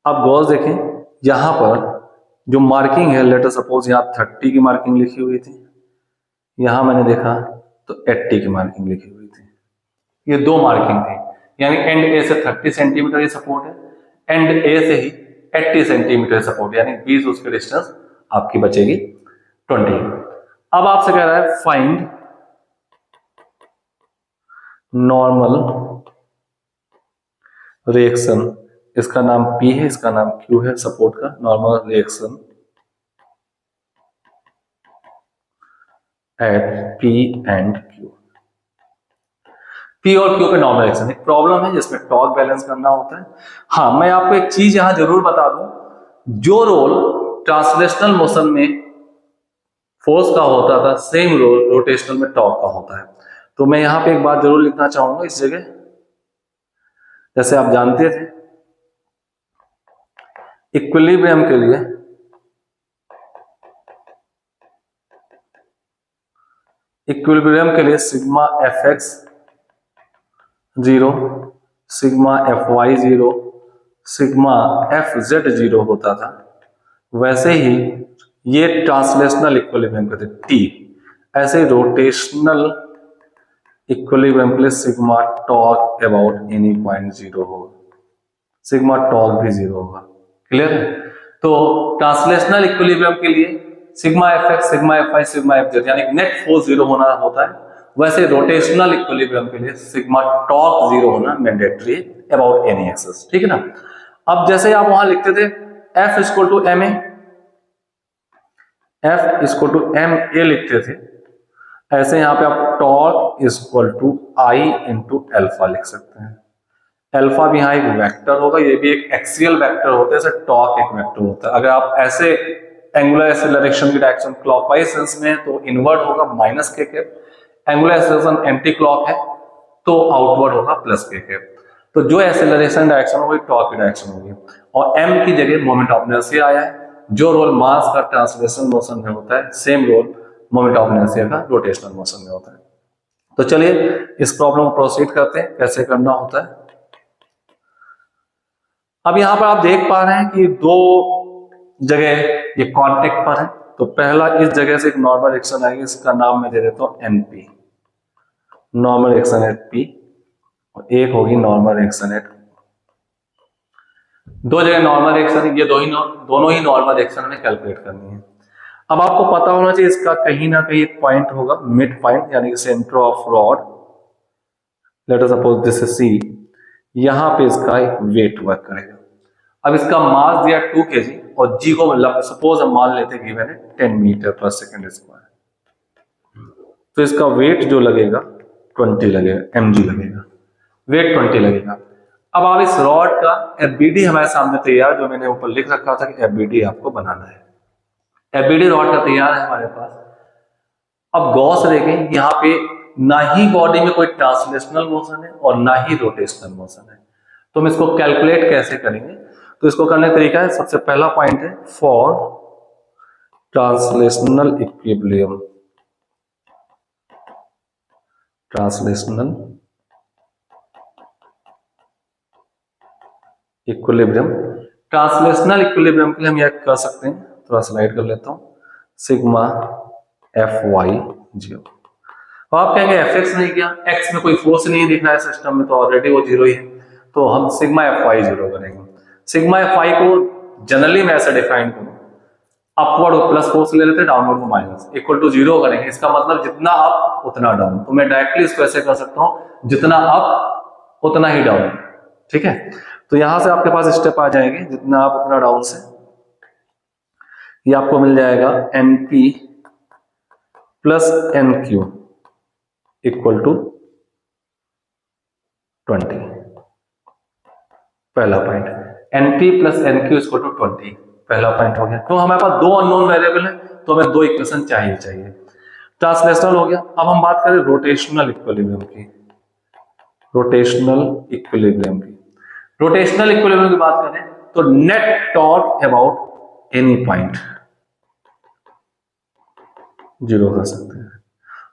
अब गौर देखें, यहां पर जो मार्किंग है, लेटर सपोज यहां 30 की मार्किंग लिखी हुई थी, यहां मैंने देखा तो 80 की मार्किंग लिखी हुई थी। ये दो मार्किंग थी, यानी एंड ए से 30 सेंटीमीटर ये सपोर्ट है, एंड ए से ही 80 सेंटीमीटर सपोर्ट, यानी 20 उसके डिस्टेंस आपकी बचेगी 20। अब आपसे कह रहा है फाइंड नॉर्मल रिएक्शन, इसका नाम P है, इसका नाम Q है, सपोर्ट का normal reaction at P and Q। P और Q पे नॉर्मल रिएक्शन। एक प्रॉब्लम है जिसमें टॉर्क बैलेंस करना होता है। हाँ, मैं आपको एक चीज यहां जरूर बता दूं, जो रोल ट्रांसलेशनल मोशन में फोर्स का होता था, सेम रोल रोटेशनल में टॉर्क का होता है। तो मैं यहां पे एक बात जरूर लिखना चाहूंगा इस जगह, जैसे आप जानते थे इक्विलिब्रियम के लिए sigma F X 0, sigma F Y 0, sigma F Z 0 होता था, वैसे ही ये ट्रांसलेशनल इक्विलिब्रियम के थे टी, ऐसे रोटेशनल इक्विलिब्रियम के लिए sigma torque about any point 0 होगा, सिग्मा टॉर्क भी 0 होगा। क्लियर है? तो ट्रांसलेशनल इक्विलिब्रियम के लिए sigma F X, sigma F Y, sigma F Z यानी नेट फोर्स 0 होना होता है, वैसे रोटेशनल इक्विलिब्रियम के लिए सिग्मा टॉर्क 0 होना मैंडेटरी अबाउट एनी एक्सिस। ठीक है ना? अब जैसे आप वहां लिखते थे F equal to M A, F equal to M A लिखते थे, ऐसे यहां पे आप torque equal to I into alpha लिख सकते हैं। एल्फा भी यहाँ एक वेक्टर होगा, ये भी एक एक्सियल वेक्टर होता है, जैसे टॉर्क एक वेक्टर होता है। अगर आप ऐसे एंगुलर एक्सेलरेशन की डायरेक्शन क्लॉकवाइज सेंस में तो इनवर्ट होगा माइनस के cap, angular acceleration anti clock है तो आउटवर्ड होगा प्लस के कैप। तो जो एक्सेलरेशन डायरेक्शन होगी टॉर्क की डायरेक्शन होगी, और m की जगह मोमेंट ऑफ इनर्शिया आया है। जो रोल मास का ट्रांसलेशनल मोशन में होता है, same role moment of inertia का रोटेशनल मोशन में होता है। तो चलिए इस प्रॉब्लम को प्रोसीड करते हैं, कैसे करना होता है। अब यहां पर आप देख पा रहे हैं कि दो जगह ये कांटेक्ट पर है। तो पहला इस जगह से एक नॉर्मल एक्शन आएगी, इसका नाम मैं दे देता हूं NP, normal action at P, और एक होगी नॉर्मल एक्शन एट। दो जगह नॉर्मल एक्शन, ये दोनों ही नॉर्मल एक्शन हमें कैलकुलेट करनी है। अब आपको पता होना चाहिए इसका कहीं ना कहीं एक पॉइंट होगा, मिड पॉइंट यानी कि centre of rod, let us suppose this is C, यहां पे इसका एक वेट वर्क करेगा। अब इसका मास दिया 2 kg और जी को सपोज हम मान लेते हैं गिवन है 10 मीटर पर सेकंड स्क्वायर, तो इसका वेट जो लगेगा 20 लगेगा, mg लगेगा, वेट 20 लगेगा। अब आप इस रॉड का एफबीडी हमारे सामने तैयार, जो मैंने ऊपर लिख रखा था कि एफबीडी आपको बनाना है, एफबीडी रॉड का तैयार है हमारे पास। अब गौर से देखें, यहाँ पे ना ही बॉडी में कोई ट्रांसलेशनल मोशन है और ना ही रोटेशनल मोशन है, तो हम इसको कैलकुलेट कैसे करेंगे। तो इसको करने का तरीका है, सबसे पहला पॉइंट है for translational equilibrium, translational equilibrium, translational equilibrium के लिए हम यह कर सकते हैं, थोड़ा स्लाइड कर लेता हूं, सिग्मा एफ वाई 0। तो आप कहेंगे एफ एक्स नहीं किया, एक्स में कोई फोर्स नहीं दिख रहा है सिस्टम में, तो ऑलरेडी वो 0 ही है, तो हम सिग्मा एफ वाई 0 करेंगे। सिग्मा एफ वाई को जनरली मैं ऐसे डिफाइन करूं, अपवर्ड को प्लस फोर्स ले लेते हैं, डाउनवर्ड को माइनस, इक्वल टू 0 करेंगे। इसका मतलब जितना अप उतना डाउन, तो मैं डायरेक्टली इसको ऐसे कर सकता हूं, जितना अप उतना ही डाउन। ठीक है? तो यहां से आपके पास स्टेप आ जाएंगे, जितना अप उतना डाउन से ये आपको मिल जाएगा NP plus NQ equal to 20। पहला point NP plus NQ equal to 20, पहला पॉइंट हो गया। तो हमारे पास दो अननोन वेरिएबल है, तो हमें दो इक्वेशन चाहिए। ट्रांसलेशनल हो गया। अब हम बात करें रोटेशनल इक्विलिब्रियम की, रोटेशनल इक्विलिब्रियम की बात करें तो net torque about any point 0 कर सकते हैं।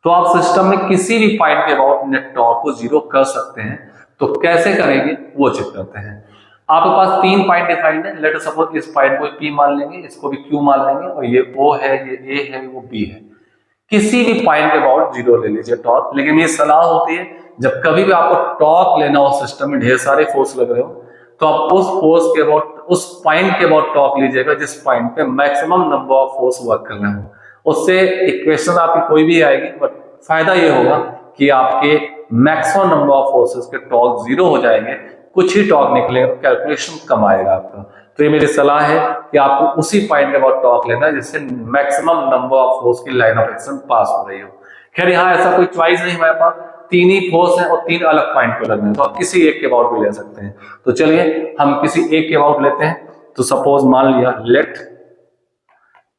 तो आप सिस्टम में किसी भी पॉइंट के अबाउट नेट टॉर्क को 0 कर सकते हैं। तो कैसे करेंगे वो चेक करते हैं। आपके पास 3 पॉइंट डिफाइंड है, लेट अस सपोज इस पॉइंट को P मान लेंगे, इसको भी Q मान लेंगे, और ये O है, ये A है, वो B है। किसी भी पॉइंट के अबाउट 0 ले लीजिए टॉर्क। लेकिन ये सलाह होती है, जब कभी भी आपको टॉर्क लेना हो, सिस्टम में ढेर सारे फोर्स लग रहे हो, तो आप उस फोर्स के अबाउट, उस पॉइंट के अबाउट टॉर्क लीजिएगा जिस पॉइंट पे maximum number of force work कर रहे हो। उससे इक्वेशन आपकी कोई भी आएगी, बट फायदा ये होगा कि आपके मैक्सिमम नंबर ऑफ फोर्सेस के टॉर्क 0 हो जाएंगे, कुछ ही टॉर्क निकलेगा, कैलकुलेशन कम आएगा आपका। तो ये मेरी सलाह है कि आपको उसी पॉइंट के अबाउट टॉर्क लेना है जिससे मैक्सिमम नंबर ऑफ फोर्स की लाइन ऑफ एक्शन पास हो रही हो। खैर यहाँ ऐसा कोई चॉइस नहीं, हमारे पास 3 ही फोर्स है और 3 अलग पॉइंट पे लगने हैं, तो आप किसी एक के अबाउट भी ले सकते हैं। तो चलिए हम किसी एक के अबाउट लेते हैं। तो सपोज मान लिया let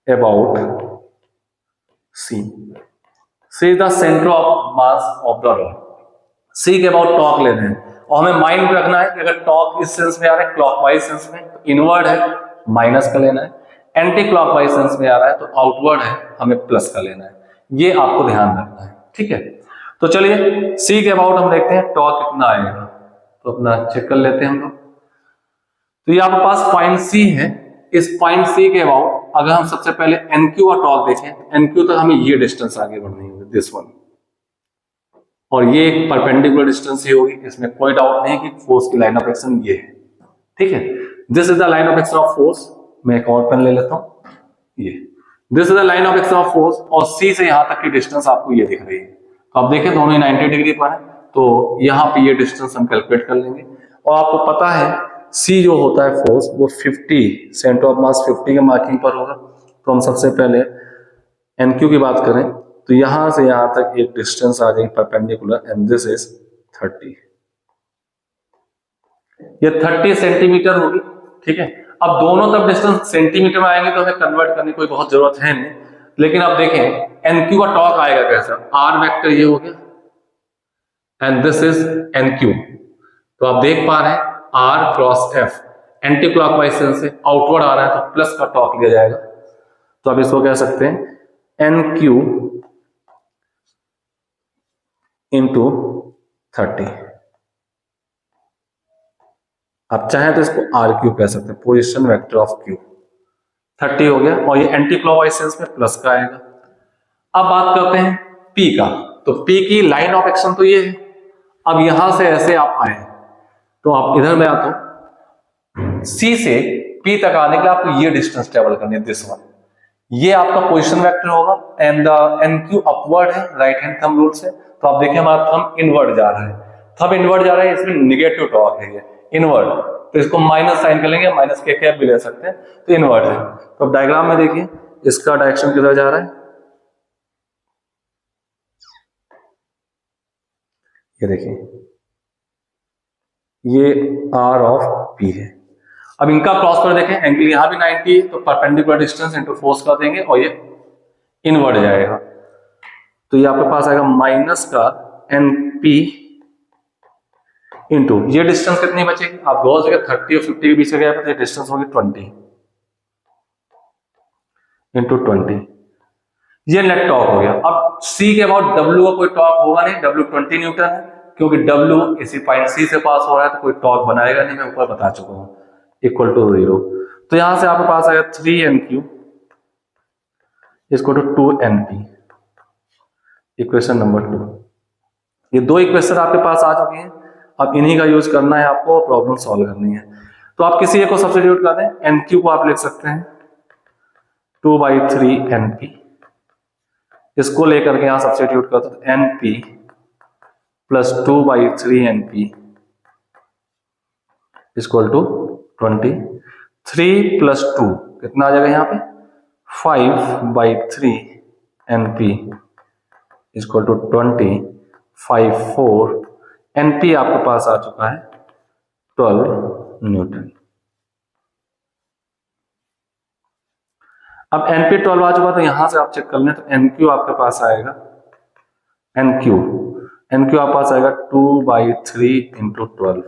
about C, C is the centre of mass of the rod, C के अबाउट टॉर्क लेना है और हमें माइंड में रखना है कि अगर टॉर्क इस सेंस में आ रहा है क्लॉकवाइज सेंस में तो इनवर्ड है माइनस का लेना है, एंटी क्लॉकवाइज सेंस में आ रहा है तो आउटवर्ड है हमें प्लस का लेना है, ये आपको ध्यान रखना है, ठीक है। तो चलिए सी के अबाउट हम देखते हैं टॉर्क कितना आएगा, तो अपना चेक कर लेते हैं हम लोग। तो ये आपके पास पॉइंट सी है, इस पॉइंट सी के अबाउट अगर हम सबसे पहले एनक्यू और टॉर्क देखें, एनक्यू तक हमें ये डिस्टेंस आगे बढ़नी होगी दिस वन, और ये एक परपेंडिकुलर डिस्टेंस ही होगी, इसमें कोई डाउट नहीं कि फोर्स की लाइन ऑफ एक्शन ये है, ठीक है। This is the line of action of force, मैं एक और पेन ले लेता हूं, ये this is the line of action of force, और सी से यहां तक की डिस्टेंस आपको ये दिख रही है। तो आप देखें दोनों 90 डिग्री पर है, तो यहां पे ये डिस्टेंस हम कैलकुलेट कर लेंगे। और आपको पता है सी जो होता है फोर्स वो 50 सेंटर ऑफ मास 50 के मार्किंग पर होगा। तो हम सबसे पहले एनक्यू की बात करें तो यहां से यहां तक एक डिस्टेंस आ जाएगी परपेंडिकुलर, एंड दिस इज 30, ये 30 सेंटीमीटर होगी, ठीक है। अब दोनों तरफ डिस्टेंस सेंटीमीटर में आएंगे तो हमें कन्वर्ट करने की कोई बहुत जरूरत है नहीं, लेकिन अब देखें एनक्यू का टॉर्क आएगा कैसा, आर वेक्टर ये हो गया एंड दिस इज एनक्यू। तो आप देख पा रहे हैं R cross F anticlockwise sense से आउटवर्ड आ रहा है तो प्लस का टॉर्क लिया जाएगा। तो आप इसको कह सकते हैं एनक्यू इंटू 30, आप चाहें तो इसको आर क्यू कह सकते हैं, पोजिशन वेक्टर ऑफ क्यू। 30 हो गया और ये एंटी क्लॉकवाइज सेंस में प्लस का आएगा। अब बात करते हैं पी का, तो पी की लाइन ऑफ एक्शन तो ये है। अब यहां से ऐसे आप आए तो आप इधर में आता हूं, सी से पी तक आने के लिए आपको ये डिस्टेंस ट्रेवल करनी है दिस वन, ये आपका पोजीशन वेक्टर होगा एंड द एनक्यू अपवर्ड है राइट हैंड थंब रूल से। तो आप देखिए हमारा थंब इनवर्ड जा रहा है, थंब इनवर्ड जा रहा है, इसमें निगेटिव टॉर्क है ये इनवर्ड, तो इसको माइनस साइन कर लेंगे, माइनस के कैप भी ले सकते हैं, तो इनवर्ड है। तो अब डायग्राम में देखिए इसका डायरेक्शन किधर जा रहा है, ये देखिए ये आर ऑफ पी है। अब इनका क्रॉस कर देखें, एंगल यहां भी 90 है तो परपेंडिकुलर डिस्टेंस इनटू फोर्स कर देंगे और ये इनवर्ड जाएगा। तो ये आपके पास आएगा माइनस का एन पी इंटू ये डिस्टेंस कितनी बचेगी, आप गौर से 30 और 50 के बीच का गैप है तो ये डिस्टेंस होगी 20 इंटू 20, ये नेट टॉर्क हो गया। अब सी के अबाउट डब्ल्यू का कोई टॉर्क होगा नहीं, डब्ल्यू 20 न्यूटन है, क्योंकि डब्ल्यू इसी पॉइंट सी से पास हो रहा है तो कोई टॉर्क बनाएगा नहीं, मैं ऊपर बता चुका हूं, इक्वल टू 0। तो यहां से आपके पास आएगा 3NQ इसको टू 2NP, इक्वेशन नंबर 2। ये दो इक्वेशन आपके पास आ चुकी हैं, अब इन्हीं का यूज करना है आपको, प्रॉब्लम सॉल्व करनी है। तो आप किसी एक को सब्स्टिट्यूट कर दें, NQ को आप लिख सकते हैं 2/3NP, इसको लेकर के यहां सब्स्टिट्यूट करते तो NP plus 2/3NP equal to 20, 3 plus 2 कितना आ जाएगा यहाँ पे 5/3NP इक्वल टू 20, 5 4 NP आपके पास आ चुका है 12 न्यूटन। अब NP 12 आ चुका तो यहां से आप चेक कर लें तो NQ आपके पास आएगा, NQ आपके पास आएगा 2/3 इंटू 12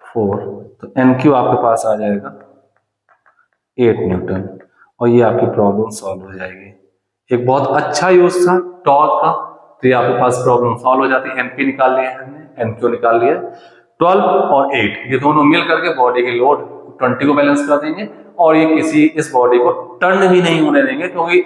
4, तो NQ आपके पास आ जाएगा 8 न्यूटन और ये आपकी प्रॉब्लम सॉल्व हो जाएगी। एक बहुत अच्छा यूज था टॉर्क का, तो ये आपके पास प्रॉब्लम सॉल्व हो जाती है। NP निकाल लिया है हमने, NQ निकाल लिया, 12 और 8 ये दोनों मिल करके बॉडी की लोड 20 को बैलेंस कर देंगे और ये किसी इस बॉडी को टर्न भी नहीं होने देंगे, क्योंकि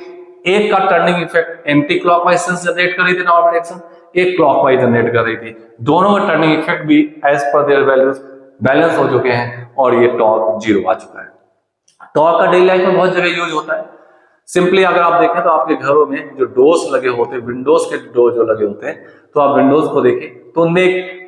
एक का turning effect anticlockwise sense generate कर रही थी नॉर्मल डायरेक्शन, एक क्लॉकवाइज जनरेट कर रही थी, दोनों का टर्निंग इफेक्ट भी as per their values balance हो चुके हैं और ये टॉर्क 0 आ चुका है। टॉर्क का डेली लाइफ में बहुत जगह यूज होता है। सिंपली अगर आप देखें तो आपके घरों में जो डोर्स लगे होते हैं, विंडोज के डोर जो लगे होते हैं, तो आप विंडोज को देखें तो उनमें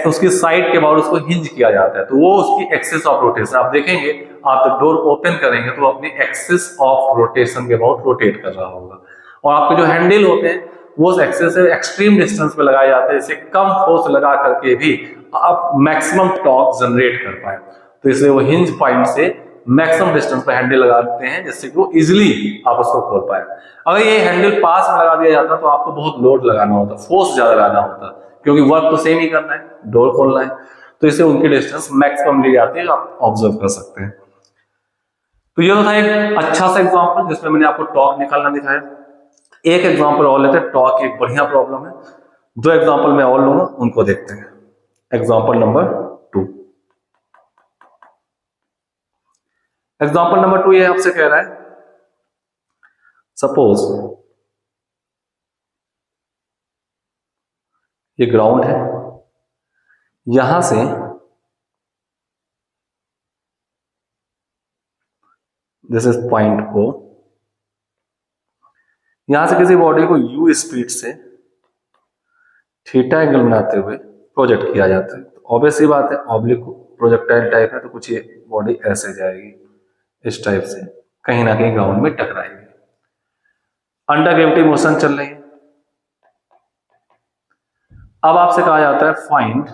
उसकी साइड के बाद उसको हिंज किया जाता है, तो वो उसकी एक्सिस ऑफ रोटेशन आप देखेंगे, आप जब डोर ओपन करेंगे तो अपनी एक्सिस ऑफ रोटेशन के अबाउट रोटेट कर रहा होगा। और आपके जो हैंडल होते हैं वो उस एक्सिस से एक्सट्रीम डिस्टेंस पे लगाए जाते हैं, जिससे कम फोर्स लगा करके भी आप मैक्सिमम टॉर्क जनरेट कर पाए। तो इसलिए वो हिंज पॉइंट से मैक्सिमम डिस्टेंस पर हैंडल लगा देते हैं जिससे कि वो इजिली आप उसको खोल पाए। अगर ये हैंडल पास में लगा दिया जाता तो आपको बहुत लोड लगाना होता, फोर्स ज्यादा लगाना होता, क्योंकि वर्क तो सेम ही करना है, डोर खोलना है, तो इससे उनकी डिस्टेंस मैक्सिमम ली जाती है, आप ऑब्जर्व कर सकते हैं। तो ये तो था एक अच्छा सा एग्जांपल जिसमें मैंने आपको टॉर्क निकालना दिखाया। एक एग्जांपल और लेते हैं, टॉर्क एक बढ़िया प्रॉब्लम है, 2 एग्जांपल मैं और लूंगा, उनको देखते हैं। एग्जांपल नंबर 2, एग्जांपल नंबर 2 ये आपसे कह रहा है, सपोज ये ग्राउंड है, यहां से दिस इज पॉइंट O, यहां से किसी बॉडी को u स्पीड से थीटा एंगल बनाते हुए प्रोजेक्ट किया जाता है। तो ऑब्वियस ही बात है, ऑब्लिक प्रोजेक्टाइल टाइप है, तो कुछ ये बॉडी ऐसे जाएगी, इस टाइप से कहीं ना कहीं ग्राउंड में टकराएगी, अंडर ग्रेविटी मोशन चल रही है। अब आपसे कहा जाता है find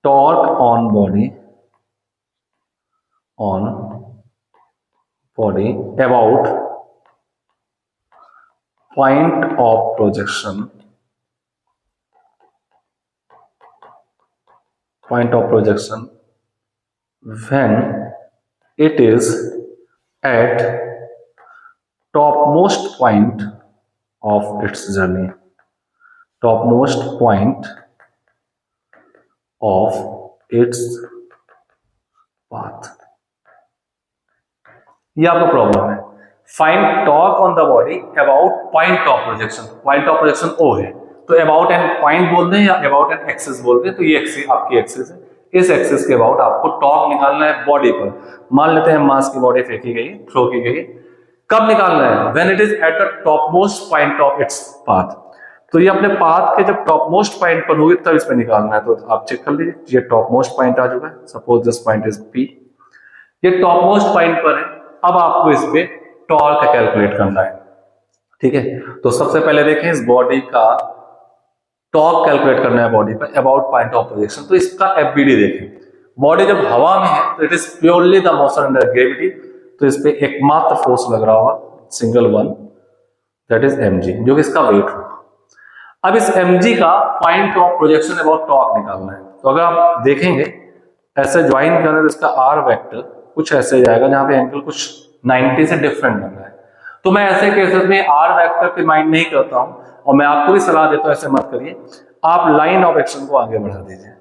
torque on body about point of projection when it is at topmost point of its journey, topmost point of its path। ये आपका प्रॉब्लम है, find torque on the body about point of projection. Point of projection O है, तो about an point बोल दें या about an axis बोल दें, तो ये एक्सिस आपकी एक्सिस है, इस एक्सिस के अबाउट आपको टॉर्क निकालना है बॉडी पर। मान लेते हैं मास की बॉडी फेंकी गई, थ्रो की गई, कब निकालना है? When it is at the top most point of its path. तो ये अपने पाथ के जब टॉप मोस्ट पॉइंट पर होगी तब इसमें निकालना है। तो आप चेक कर लीजिए, ये टॉप मोस्ट पॉइंट आ चुका है, suppose this point is P, ये टॉप मोस्ट पॉइंट पर है। अब आपको इस पे टॉर्क कैलकुलेट करना है, ठीक है। तो सबसे पहले देखें, इस बॉडी का टॉर्क कैलकुलेट करना है बॉडी पर अबाउट पॉइंट ऑफ प्रोजेक्शन। तो इसका एफबीडी देखें, बॉडी जब हवा में है तो it is purely the motion under gravity, तो इस पे एकमात्र फोर्स लग रहा होगा, single one, that is mg, जो कि इसका वेट होगा। अब इस mg का point of projection about torque निकालना है। तो अगर आप देखेंगे ऐसे ज्वाइन करें तो इसका r वेक्टर कुछ ऐसे जाएगा, जहां पे एंगल कुछ 90 से डिफरेंट बन रहा है। तो मैं ऐसे केसेस में r वेक्टर पे माइंड नहीं करता हूं, और मैं आपको भी सलाह देता हूं ऐसे मत करिए, आप लाइन ऑफ एक्शन को आगे बढ़ा दीजिए।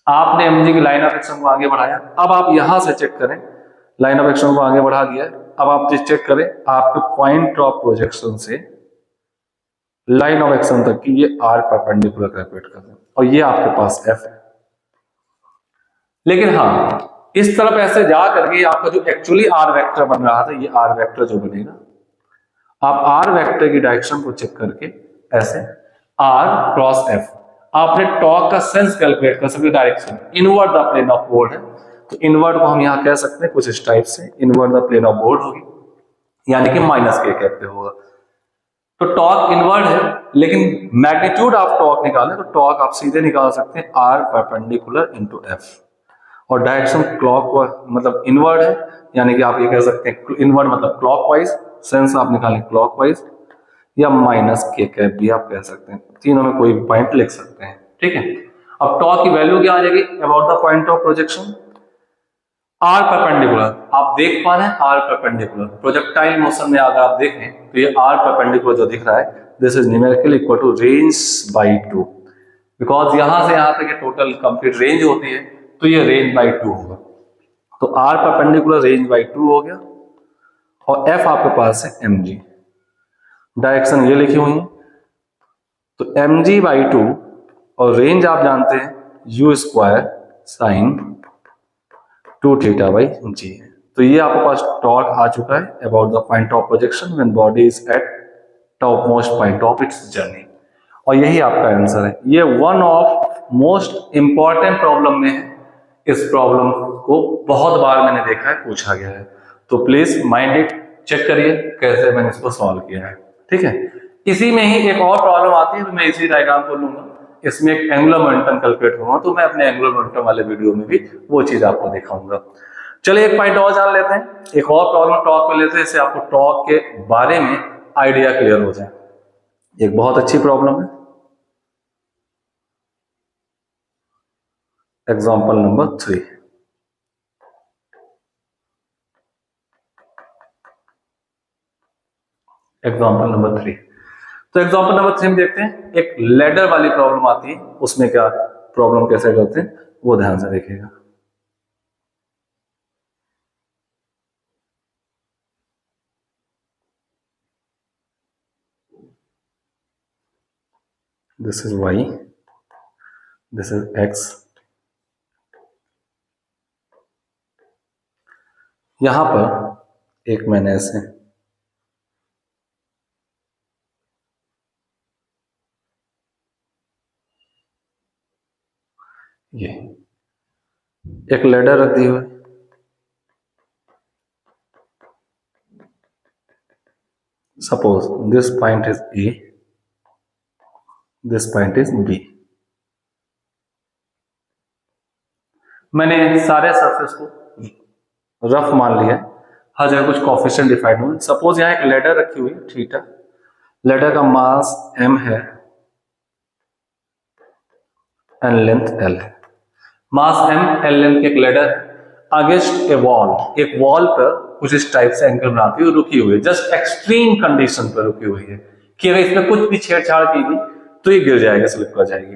आपने mg की लाइन ऑफ एक्शन को आगे बढ़ाया, अब आप यहां से चेक करें, लाइन ऑफ एक्शन को आगे बढ़ा दिया, अब आप चेक करें आपके पॉइंट ऑफ प्रोजेक्शन से लाइन ऑफ एक्शन तक की ये r परपेंडिकुलर कैलकुलेट कर दें, और ये आपके पास f है। लेकिन हाँ, इस तरफ ऐसे जा करके आपका जो एक्चुअली r वेक्टर बन रहा था, ये r वेक्टर जो बनेगा, आप r वेक्टर की डायरेक्शन को चेक करके ऐसे r क्रॉस f, आपने टॉर्क का सेंस कैलकुलेट कर सकते, direction inward the plane of board है, तो इनवर्ड को हम यहाँ कह सकते हैं कुछ इस टाइप से, inward the plane of board होगी, यानी कि माइनस के कैप पे होगा। तो टॉर्क इनवर्ड है, लेकिन मैग्नीट्यूड आप टॉर्क निकालें तो टॉर्क आप सीधे निकाल सकते हैं r परपेंडिकुलर इंटू f, और डायरेक्शन क्लॉक मतलब इनवर्ड है, यानी कि आप ये कह सकते हैं इनवर्ड मतलब क्लॉकवाइज, सेंस आप निकालें क्लॉकवाइज, या माइनस के कैप भी आप कह सकते हैं, तीनों में कोई पॉइंट लिख सकते हैं, ठीक है। अब टॉर्क की वैल्यू क्या आ जाएगी about the point of projection, r perpendicular, आप देख पा रहे हैं r परपेंडिकुलर, प्रोजेक्टाइल मोशन में अगर आप देखें तो ये r परपेंडिकुलर जो दिख रहा है, this is numerical equal to range by 2, because यहां से यहां तक ये टोटल कंप्लीट रेंज होती है, तो ये रेंज बाई 2 होगा। तो r परपेंडिकुलर रेंज बाई 2 हो गया, और f आपके पास है mg, डायरेक्शन ये लिखी हुई है, तो mg बाई 2, और रेंज आप जानते हैं u square sine 2 theta by g है। तो ये आपके पास टॉर्क आ चुका है about the point of projection when body is eight top most point of its journey, और यही आपका आंसर है। ये one of most important problem में है, इस प्रॉब्लम को बहुत बार मैंने देखा है, पूछा गया है, तो प्लीज माइंड इट, चेक करिए कैसे मैंने इसको सॉल्व किया है, ठीक है। इसी में ही एक और प्रॉब्लम आती है, तो मैं इसी डायग्राम को लूंगा, इसमें एक एंगुलर मोमेंटम कैलकुलेट करूंगा, तो मैं अपने एंगुलर मोमेंटम वाले वीडियो में भी वो चीज आपको दिखाऊंगा। चलिए एक पॉइंट और जान लेते हैं, एक और प्रॉब्लम टॉर्क में लेते हैं, इससे आपको टॉर्क के बारे में आइडिया क्लियर हो जाए। एक बहुत अच्छी प्रॉब्लम है, एग्जाम्पल नंबर 3। एग्जाम्पल नंबर 3, तो एग्जाम्पल नंबर 3 में देखते हैं, एक लेडर वाली प्रॉब्लम आती है, उसमें क्या प्रॉब्लम कैसे करते हैं वो ध्यान से देखिएगा। This is y, this is x। यहां पर एक मैंने ऐसे ये एक लेडर रख दी हुई, suppose this point is A, this point is B। मैंने सारे सरफेस को रफ मान लिया, हर जगह कुछ कोफिशिएंट डिफाइंड हुए। सपोज यहां एक लेडर रखी हुई है थीटा, लेडर का मास m है एंड लेंथ l है। मास m, l लेंथ की एक लेडर अगेंस्ट ए वॉल, एक वॉल पर कुछ इस टाइप से एंगल बनाती हुई रुकी हुई है, जस्ट एक्सट्रीम कंडीशन पर रुकी हुई है कि अगर इसमें कुछ भी छेड़छाड़ की गई तो ये गिर जाएगा, स्लिप कर जाएगी।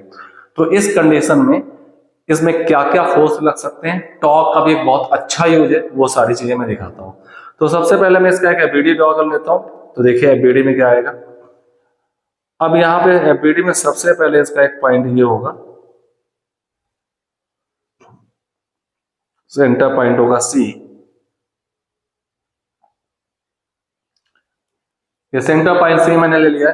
तो इस कंडीशन में इसमें क्या क्या फोर्स लग सकते हैं, टॉर्क का भी एक बहुत अच्छा यूज है, वो सारी चीजें मैं दिखाता हूं। तो सबसे पहले मैं इसका एक एफबीडी ड्रॉ कर लेता हूं। तो देखिए एफबीडी में क्या आएगा, अब यहाँ पे एफबीडी में सबसे पहले इसका एक पॉइंट ये होगा, सेंटर पॉइंट होगा C। ये सेंटर पॉइंट C मैंने ले लिया,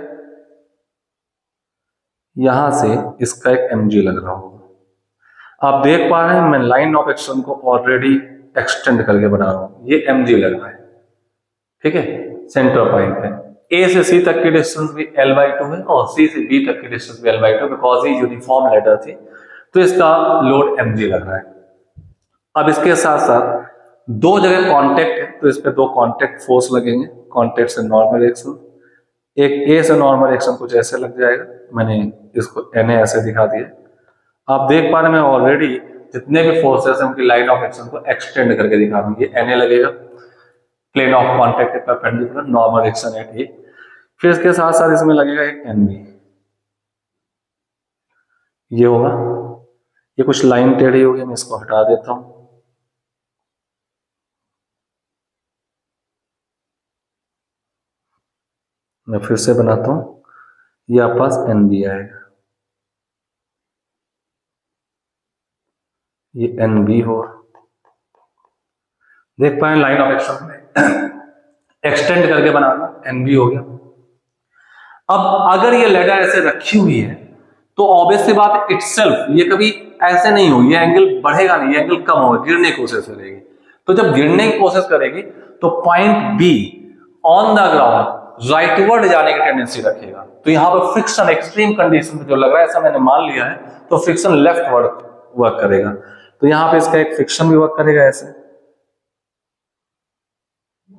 यहां से इसका एक mg लग रहा होगा। आप देख पा रहे हैं मैं लाइन ऑफ एक्शन को ऑलरेडी एक्सटेंड करके बना रहा हूं, ये mg लग रहा है, ठीक है। सेंटर पॉइंट है, A से C तक की डिस्टेंस भी l/2 है और C से B तक की डिस्टेंस भी l/2, बिकॉज ये यूनिफॉर्म लेडर थी, तो इसका लोड mg लग रहा है। अब इसके साथ साथ दो जगह कांटेक्ट है, तो इस पे दो कांटेक्ट फोर्स लगेंगे, कांटेक्ट से नॉर्मल एक्शन, एक ए से नॉर्मल एक्शन कुछ ऐसे लग जाएगा, मैंने इसको Na ऐसे दिखा दिया। आप देख पा रहे हैं मैं ऑलरेडी जितने भी फोर्सेस हैं उनकी लाइन ऑफ एक्शन को एक्सटेंड करके दिखा रहा हूं। ये Na लगेगा प्लेन ऑफ कांटेक्ट के परपेंडिकुलर, नॉर्मल एक्शन एट ए। फिर इसके साथ साथ इसमें लगेगा एक Nb, ये होगा, ये कुछ लाइन टेढ़ी होगी, मैं इसको हटा देता हूं। मैं फिर से बनाता हूं, ये आपके पास Nb आएगा, ये Nb हो, देख पाए लाइन ऑफ एक्शन में एक्सटेंड करके बनाना, Nb हो गया। अब अगर ये लेडर ऐसे रखी हुई है तो ऑब्वियस सी बात इटसेल्फ ये कभी ऐसे नहीं होगी, ये एंगल बढ़ेगा नहीं, ये एंगल कम होगा, गिरने की कोशिश करेगी। तो जब गिरने की कोशिश करेगी तो point be on the ground rightward जाने की टेंडेंसी रखेगा। तो यहां पर फ्रिक्शन एक्सट्रीम कंडीशन जो लग रहा है, ऐसा मैंने मान लिया है, तो फ्रिक्शन लेफ्टवर्ड वर्क करेगा। तो यहां पे इसका एक फ्रिक्शन भी वर्क करेगा, ऐसे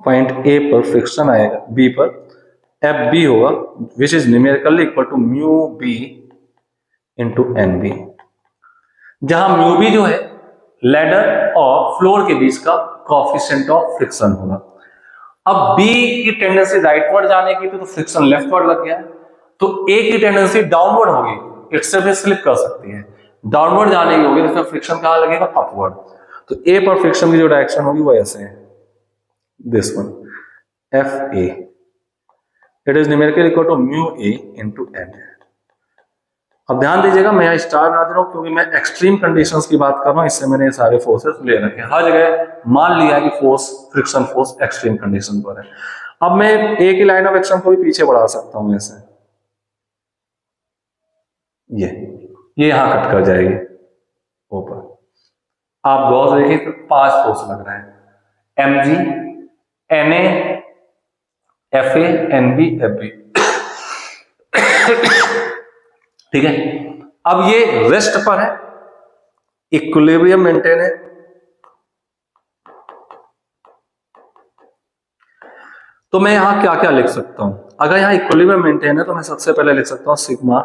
पॉइंट ए पर फ्रिक्शन आएगा, बी पर एफ बी होगा, which is numerically equal to mu B into N B, जहां म्यू बी जो है लेडर और फ्लोर के बीच का कोएफिशिएंट ऑफ फ्रिक्शन होगा। अब बी की टेंडेंसी राइटवर्ड जाने की तो फ्रिक्शन लेफ्टवर्ड लग गया, तो ए की टेंडेंसी डाउनवर्ड होगी, इससे भी स्लिप कर सकती है, डाउनवर्ड जाने की होगी, तो फ्रिक्शन कहां लगेगा, अपवर्ड। तो ए पर फ्रिक्शन की जो डायरेक्शन होगी वो ऐसे है, this one F A, it is numerically equal to mu A into N. अब ध्यान दीजिएगा मैं यहाँ स्टार बना दे रहा हूं क्योंकि मैं एक्सट्रीम कंडीशंस की बात कर रहा हूं, इससे मैंने ये सारे फोर्सेस ले रखे हैं, हर जगह मान लिया कि force friction force extreme condition पर है। अब मैं ए की लाइन ऑफ एक्शन को भी पीछे बढ़ा सकता हूं ऐसे, ये यहां कट कर जाएगी ऊपर। आप गौर देखिए तो 5 फोर्स लग रहे हैं, M G, N F N B F B, ठीक है। अब ये रेस्ट पर है, इक्विलिब्रियम मेंटेन है, तो मैं यहां क्या क्या लिख सकता हूं? अगर यहां इक्विलिब्रियम मेंटेन है तो मैं सबसे पहले लिख सकता हूं सिग्मा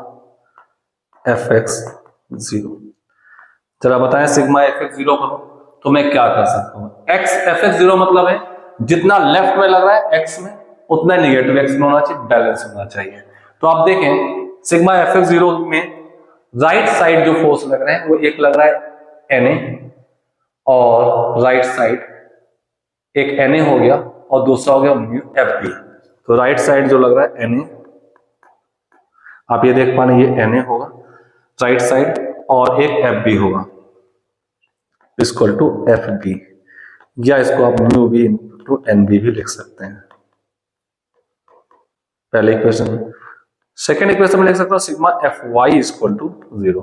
एफ एक्स जीरो। जरा बताएं सिग्मा एफ एक्स जीरो करो तो मैं क्या कर सकता हूं? एक्स एफ एक्स जीरो मतलब है जितना लेफ्ट में लग रहा है एक्स में उतना निगेटिव एक्स में होना चाहिए, बैलेंस होना चाहिए। तो आप देखें सिग्मा एफ एक्स जीरो में राइट साइड जो फोर्स लग रहे हैं वो एक लग रहा है एन ए, और राइट साइड एक एन ए हो गया और दूसरा हो गया म्यू एफ बी। तो राइट साइड जो लग रहा है एन ए, आप ये देख पा रहे हैं ये एन ए होगा राइट साइड, और एक एफ बी होगा इक्वल टू एफ बी, या इसको आप mu B into N B भी लिख सकते हैं। पहले इक्वेशन। सेकेंड इक्वेशन में लिख सकता हूं sigma F Y equal to zero.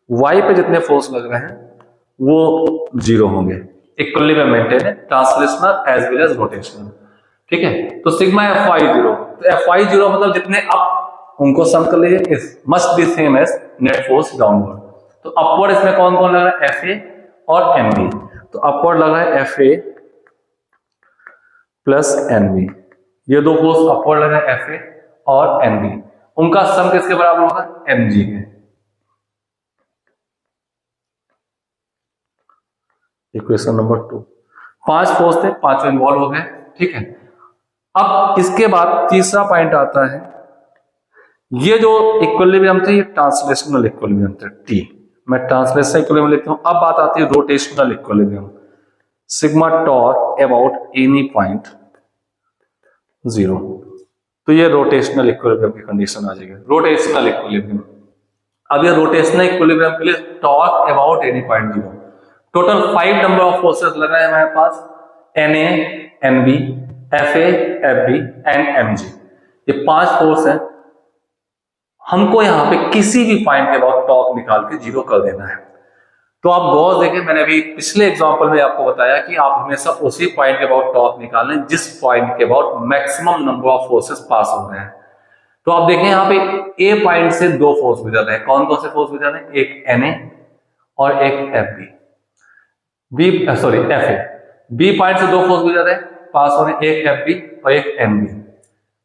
Y पे जितने फोर्स लग रहे हैं वो जीरो होंगे, इक्विलिब्रियम मेंटेन है, translational as well as rotational. ठीक है, तो सिग्मा एफ वाई जीरो, तो एफ वाई जीरो मतलब जितने अप उनको सम कर लीजिए, इस must be same as net force downward. तो अपवर्ड इसमें कौन कौन लग रहा है? एफ ए और एन बी। तो अपवर्ड लग रहा है F A plus N B, ये दो फोर्स अपवर्ड लग रहा है एफ ए और एन बी, उनका सम किसके बराबर होगा? एम जी के। Equation number 2। 5 फोर्स थे, 5 इन्वॉल्व हो गए। ठीक है, अब इसके बाद तीसरा पॉइंट आता है, ये जो इक्विलिब्रियम थे ये ट्रांसलेशनल इक्विलिब्रियम थे, टी मैं ट्रांसलेशनल इक्विलिब्रियम लिखता हूं। अब बात आती है rotational equilibrium, sigma torque about any point zero. तो ये रोटेशनल इक्विलिब्रियम की कंडीशन आ जाएगी, रोटेशनल इक्विलिब्रियम। अब ये रोटेशनल इक्विलिब्रियम के लिए torque about any point zero. Total 5 number of forces लग रहे हैं हमारे पास, N A, N B, F A, F B and M G. ये 5 फोर्स हैं, हमको यहां पे किसी भी पॉइंट के अबाउट टॉर्क निकाल के जीरो कर देना है। तो आप गौर देखें, मैंने अभी पिछले एग्जांपल में आपको बताया कि आप हमेशा उसी पॉइंट के अबाउट टॉर्क निकालें जिस पॉइंट के about maximum number of forces pass हो रहे हैं। तो आप देखें यहाँ पे ए पॉइंट से 2 फोर्स गुजर रहे हैं। कौन कौन से फोर्स गुजर रहे हैं? एक एन ए और एक F B, F A. B point से 2 फोर्स गुजर रहे हैं, पास हो रहे हैं, एक एफ बी और एक एम बी।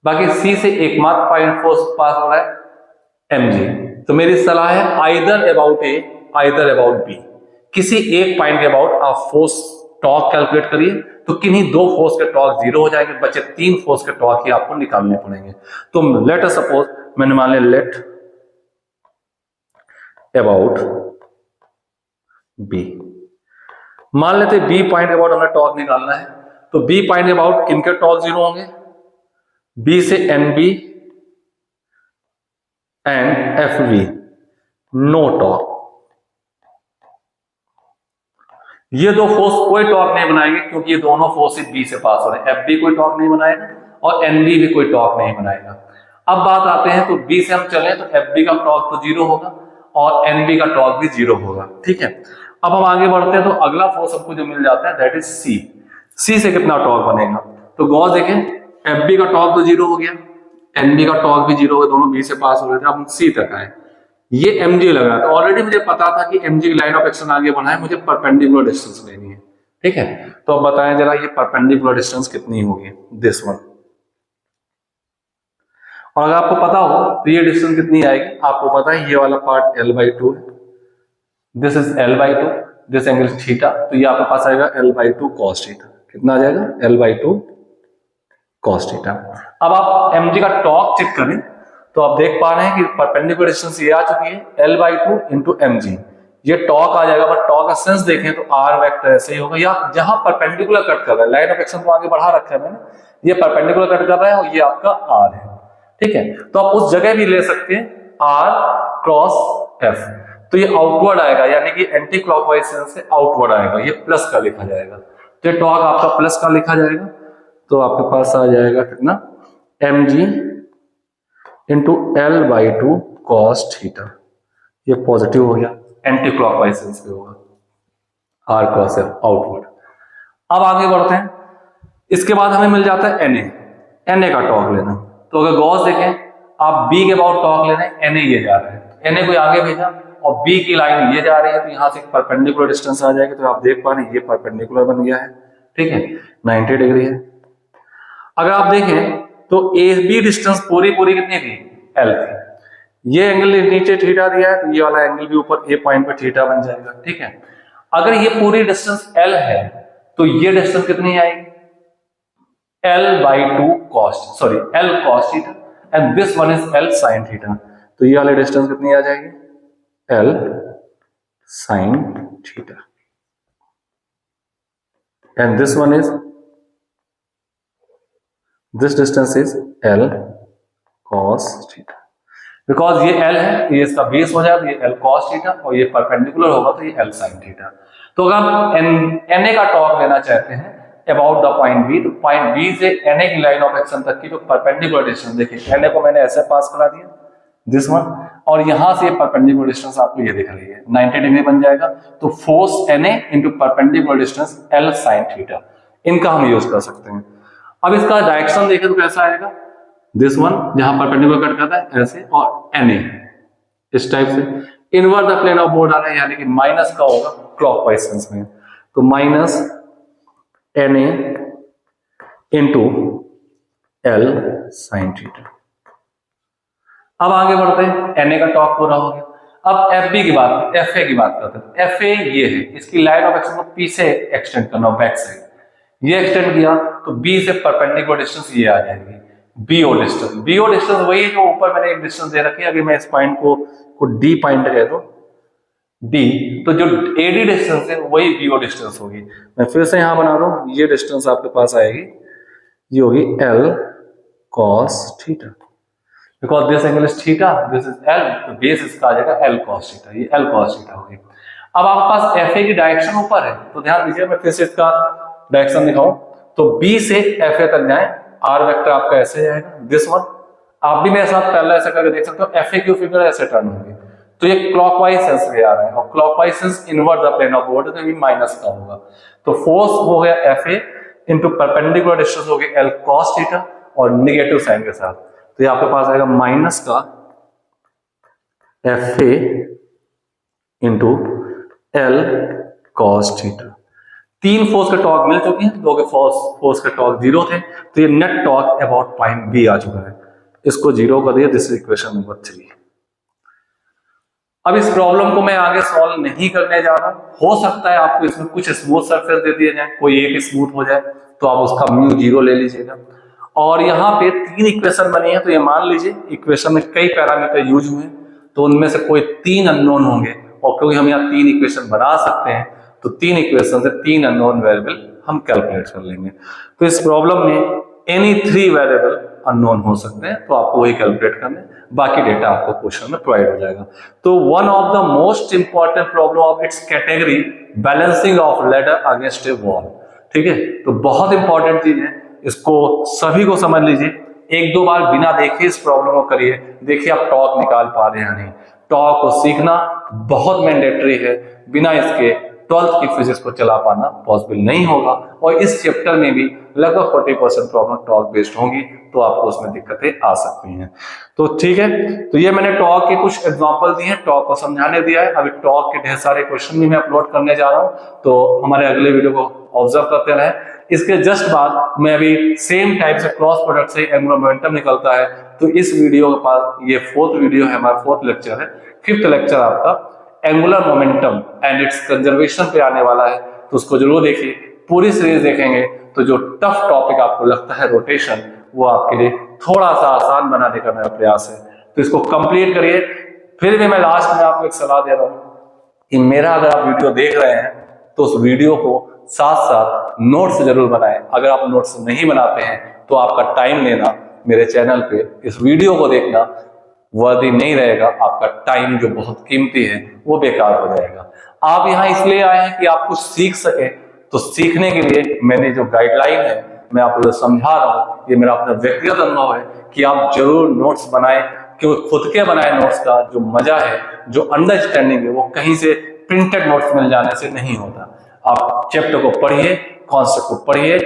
बाकी सी से एकमात्र पॉइंट फोर्स पास हो रहा है एम जी। तो मेरी सलाह है either about A either about B, किसी एक पॉइंट के अबाउट आप फोर्स टॉर्क कैलकुलेट करिए, तो किन्हीं 2 फोर्स के टॉर्क जीरो हो जाएंगे, बचे 3 फोर्स के टॉर्क ही आपको निकालने पड़ेंगे। तो लेट अस सपोज मैंने मान लिया लेट अबाउट बी, मान लेते बी पॉइंट अबाउट हमें टॉर्क निकालना है, तो बी पॉइंट अबाउट किनके टॉर्क जीरो होंगे? बी से N B and F B, no torque. ये 2 फोर्स कोई टॉर्क नहीं बनाएंगे क्योंकि ये दोनों फोर्स बी से पास हो रहे हैं। एफ बी कोई टॉर्क नहीं बनाएगा और एन बी भी कोई टॉर्क नहीं बनाएगा। अब बात आते हैं, तो बी से हम चले तो एफ बी का टॉर्क तो जीरो होगा और एन बी का टॉर्क भी जीरो होगा। ठीक है, अब हम आगे बढ़ते हैं, तो अगला फोर्स हमको जो मिल जाता है दैट इज सी। सी से कितना टॉर्क बनेगा? तो गौर देखें, एफ बी का टॉर्क तो जीरो हो गया, एन बी का टॉर्क भी जीरो हो गया, दोनों बी से पास हो रहे थे। अब हम सी तक आए, ये एम जी लगा, तो ऑलरेडी मुझे पता था कि एम जी की लाइन ऑफ एक्शन आगे बढ़ना है, मुझे परपेंडिकुलर डिस्टेंस लेनी है। ठीक है, तो अब बताएं जरा ये परपेंडिकुलर डिस्टेंस कितनी होगी? This one. और अगर आपको पता हो तो ये डिस्टेंस कितनी आएगी? आपको पता है ये वाला पार्ट l/2 है, this is l/2, this angle theta, तो ये आपके पास आएगा l/2 cos थीटा। कितना आ जाएगा? l/2 cos theta. अब आप mg का टॉर्क चेक करें तो आप देख पा रहे हैं कि परपेंडिकुलर डिस्टेंस ये आ चुकी है l/2 इंटू mg, ये टॉर्क आ जाएगा। बट टॉर्क का सेंस देखें तो r वेक्टर ऐसे ही होगा, या जहां परपेंडिकुलर कट कर रहा है, लाइन ऑफ एक्शन को आगे बढ़ा रखा है मैंने, ये परपेंडिकुलर कट कर रहा है और ये आपका r है। ठीक है, तो आप उस जगह भी ले सकते हैं r क्रॉस f, तो ये आउटवर्ड आएगा, यानी कि एंटी क्लॉकवाइज सेंस से आउटवर्ड आएगा, ये प्लस का लिखा जाएगा। तो ये टॉर्क आपका प्लस का लिखा जाएगा, तो आपके पास आ जाएगा कितना? mg into l/2 cos theta, ये पॉजिटिव हो गया, एंटी क्लॉकवाइज सेंस पे होगा, r क्रॉस f आउटवर्ड। अब आगे बढ़ते हैं, इसके बाद हमें मिल जाता है na का टॉर्क लेना। तो अगर गौर देखें, आप b के अबाउट टॉर्क ले रहे हैं, na ये जा रहा है, na को आगे भेजा और बी की लाइन ये जा रही है, तो यहाँ से परपेंडिकुलर डिस्टेंस आ जाएगी। तो आप देख पा रहे हैं ये परपेंडिकुलर बन गया है, ठीक है, 90 डिग्री है। अगर आप देखें तो ए बी डिस्टेंस पूरी कितनी थी, एल थी। ये एंगल नीचे थीटा दिया है, तो ये वाला एंगल भी ऊपर ए पॉइंट पे थीटा बन जाएगा, ठीक है। अगर ये पूरी डिस्टेंस एल है तो ये डिस्टेंस कितनी आएगी, L/2 cos, sorry L cos theta, and this one is L sin theta. तो ये वाली डिस्टेंस कितनी आ जाएगी, L sin theta, and this one is, this distance is L cos theta. Because ये L है, ये इसका बेस हो जाए तो ये L cos थीटा, और ये परपेंडिकुलर होगा तो ये L sin थीटा। तो अगर आप Na का टॉर्क लेना चाहते हैं अबाउट द पॉइंट बी, तो पॉइंट बी से Na की लाइन ऑफ एक्शन तक की जो परपेंडिकुलर डिस्टेंस, देखिए Na को मैंने ऐसे पास करा दिया, दिस वन, और यहां से परपेंडिकुलर डिस्टेंस आपको ये दिख रही है 90 डिग्री बन जाएगा। तो force Na into perpendicular distance L sin theta, इनका हम यूज कर सकते हैं। अब इसका डायरेक्शन देखें तो कैसा आएगा, दिस वन जहां परपेंडिकुलर कट करता है ऐसे, और Na इस टाइप से invert the plane of board आ रहा है, यानी कि माइनस का होगा क्लॉकवाइज सेंस में, तो minus Na into L sin theta. अब आगे बढ़ते हैं, Na का टॉर्क पूरा हो गया। अब FB की बात, FA की बात करते हैं। FA ये है, इसकी लाइन ऑफ एक्शन को पीछे एक्सटेंड करना, बैक साइड ये एक्सटेंड किया तो B से परपेंडिकुलर डिस्टेंस ये आ जाएगी BO डिस्टेंस। BO डिस्टेंस वही है जो ऊपर मैंने एक डिस्टेंस दे रखी है, अभी मैं इस पॉइंट को D पॉइंट कह दो D, तो जो AD डिस्टेंस है वही BO डिस्टेंस होगी। मैं फिर से यहां बना रहा हूं, ये डिस्टेंस आपके पास आएगी, ये होगी L cos theta, because this angle is theta, this is L, तो बेस इसका आ जाएगा L cos थीटा, ये L cos थीटा होगी। अब आपके पास FA की डायरेक्शन ऊपर है, तो ध्यान दीजिए, मैं फिर से इसका डायरेक्शन दिखाऊं तो B से FA तक जाए, R वेक्टर आपका ऐसे जाएगा, दिस वन। आप भी मेरे साथ पहले ऐसा करके देख सकते हो, FAQ फिगर ऐसे टर्न होगी, तो ये क्लॉकवाइज सेंस में आ रहा है, और clockwise sense invert the plane of board, तो ये माइनस का होगा। तो फोर्स हो गया FA इंटू परपेंडिकुलर डिस्टेंस हो गया L cos थीटा, और निगेटिव साइन के साथ, तो ये आपके पास आएगा माइनस का FA into L cos theta. तीन फोर्स के टॉर्क मिल चुके हैं, दो के फोर्स के टॉर्क जीरो थे, तो ये net torque about point B आ चुका है, इसको जीरो कर दिया, दिस इज इक्वेशन नंबर 3। अब इस प्रॉब्लम को मैं आगे सॉल्व नहीं करने जा रहा हूं, हो सकता है आपको इसमें कुछ स्मूथ सरफेस दे दिए जाए, कोई एक स्मूथ हो जाए तो आप उसका म्यू जीरो ले लीजिएगा। और यहाँ पे तीन इक्वेशन बनी है, तो ये मान लीजिए इक्वेशन में कई पैरामीटर यूज हुए, तो उनमें से कोई तीन अननोन होंगे, और क्योंकि हम यहाँ तीन इक्वेशन बना सकते हैं तो तीन इक्वेशन से तीन अननोन वेरिएबल हम कैलकुलेट कर लेंगे। तो इस प्रॉब्लम में एनी 3 वेरिएबल अननोन हो सकते हैं, तो आपको वही कैलकुलेट करना है, बाकी डेटा आपको क्वेश्चन में प्रोवाइड हो जाएगा। तो one of the most important problem of its category, balancing of ladder against A wall, ठीक है, तो बहुत इंपॉर्टेंट चीज है, इसको सभी को समझ लीजिए, एक दो बार बिना देखे इस प्रॉब्लम को करिए, देखिए आप टॉर्क निकाल पा रहे हैं या नहीं। टॉर्क को सीखना बहुत मैंडेटरी है, बिना इसके 12th की फिजिक्स को चला पाना पॉसिबल नहीं होगा, और इस चैप्टर में भी लगभग 40% प्रॉब्लम टॉर्क बेस्ड होंगी, तो आपको उसमें दिक्कतें आ सकती हैं। तो ठीक है, तो ये मैंने टॉर्क के कुछ एग्जांपल दिए हैं, टॉर्क को समझाने दिया है। अभी टॉर्क के ढेर सारे क्वेश्चन भी मैं अपलोड करने जा रहा हूं, तो हमारे अगले वीडियो को ऑब्जर्व करते रहें। इसके जस्ट बाद मैं अभी सेम टाइप से क्रॉस प्रोडक्ट से एंगुलर मोमेंटम निकलता है, तो इस वीडियो के पास ये 4th वीडियो है, हमारा 4th लेक्चर है। 5th लेक्चर आपका angular momentum and it's conservation पे आने वाला है, तो उसको जरूर देखिए। पूरी सीरीज देखेंगे तो जो टफ टॉपिक आपको लगता है रोटेशन, वो आपके लिए थोड़ा सा आसान बनाने का मेरा प्रयास है, तो इसको कंप्लीट करिए। फिर भी मैं लास्ट में आपको एक सलाह दे रहा हूं कि मेरा अगर आप वीडियो देख रहे हैं तो उस वीडियो को साथ साथ नोट्स जरूर बनाएं। अगर आप नोट्स नहीं बनाते हैं तो आपका टाइम लेना मेरे चैनल पे इस वीडियो को देखना वर्दी नहीं रहेगा, आपका टाइम जो बहुत कीमती है वो बेकार हो जाएगा। आप यहाँ इसलिए आए हैं कि आप कुछ सीख सके, तो सीखने के लिए मैंने जो गाइडलाइन है मैं आपको समझा रहा हूँ, ये मेरा अपना व्यक्तिगत अनुभव है कि आप जरूर नोट्स बनाएं, क्योंकि खुद के बनाए नोट्स का जो मजा है, जो अंडरस्टैंडिंग है, वो कहीं से प्रिंटेड नोट्स मिल जाने से नहीं होता। आप चैप्टर को पढ़िए, कॉन्सेप्ट को पढ़िए,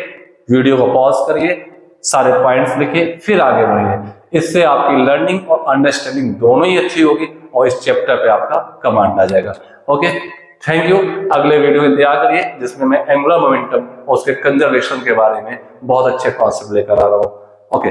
वीडियो को पॉज करिए, सारे पॉइंट्स लिखिए, फिर आगे बढ़िए। इससे आपकी लर्निंग और अंडरस्टैंडिंग दोनों ही अच्छी होगी और इस चैप्टर पे आपका कमांड आ जाएगा। Okay, thank you. अगले वीडियो इंतजार करिए जिसमें मैं एंगुलर मोमेंटम और उसके कंजर्वेशन के बारे में बहुत अच्छे कॉन्सेप्ट लेकर आ रहा हूँ। ओके।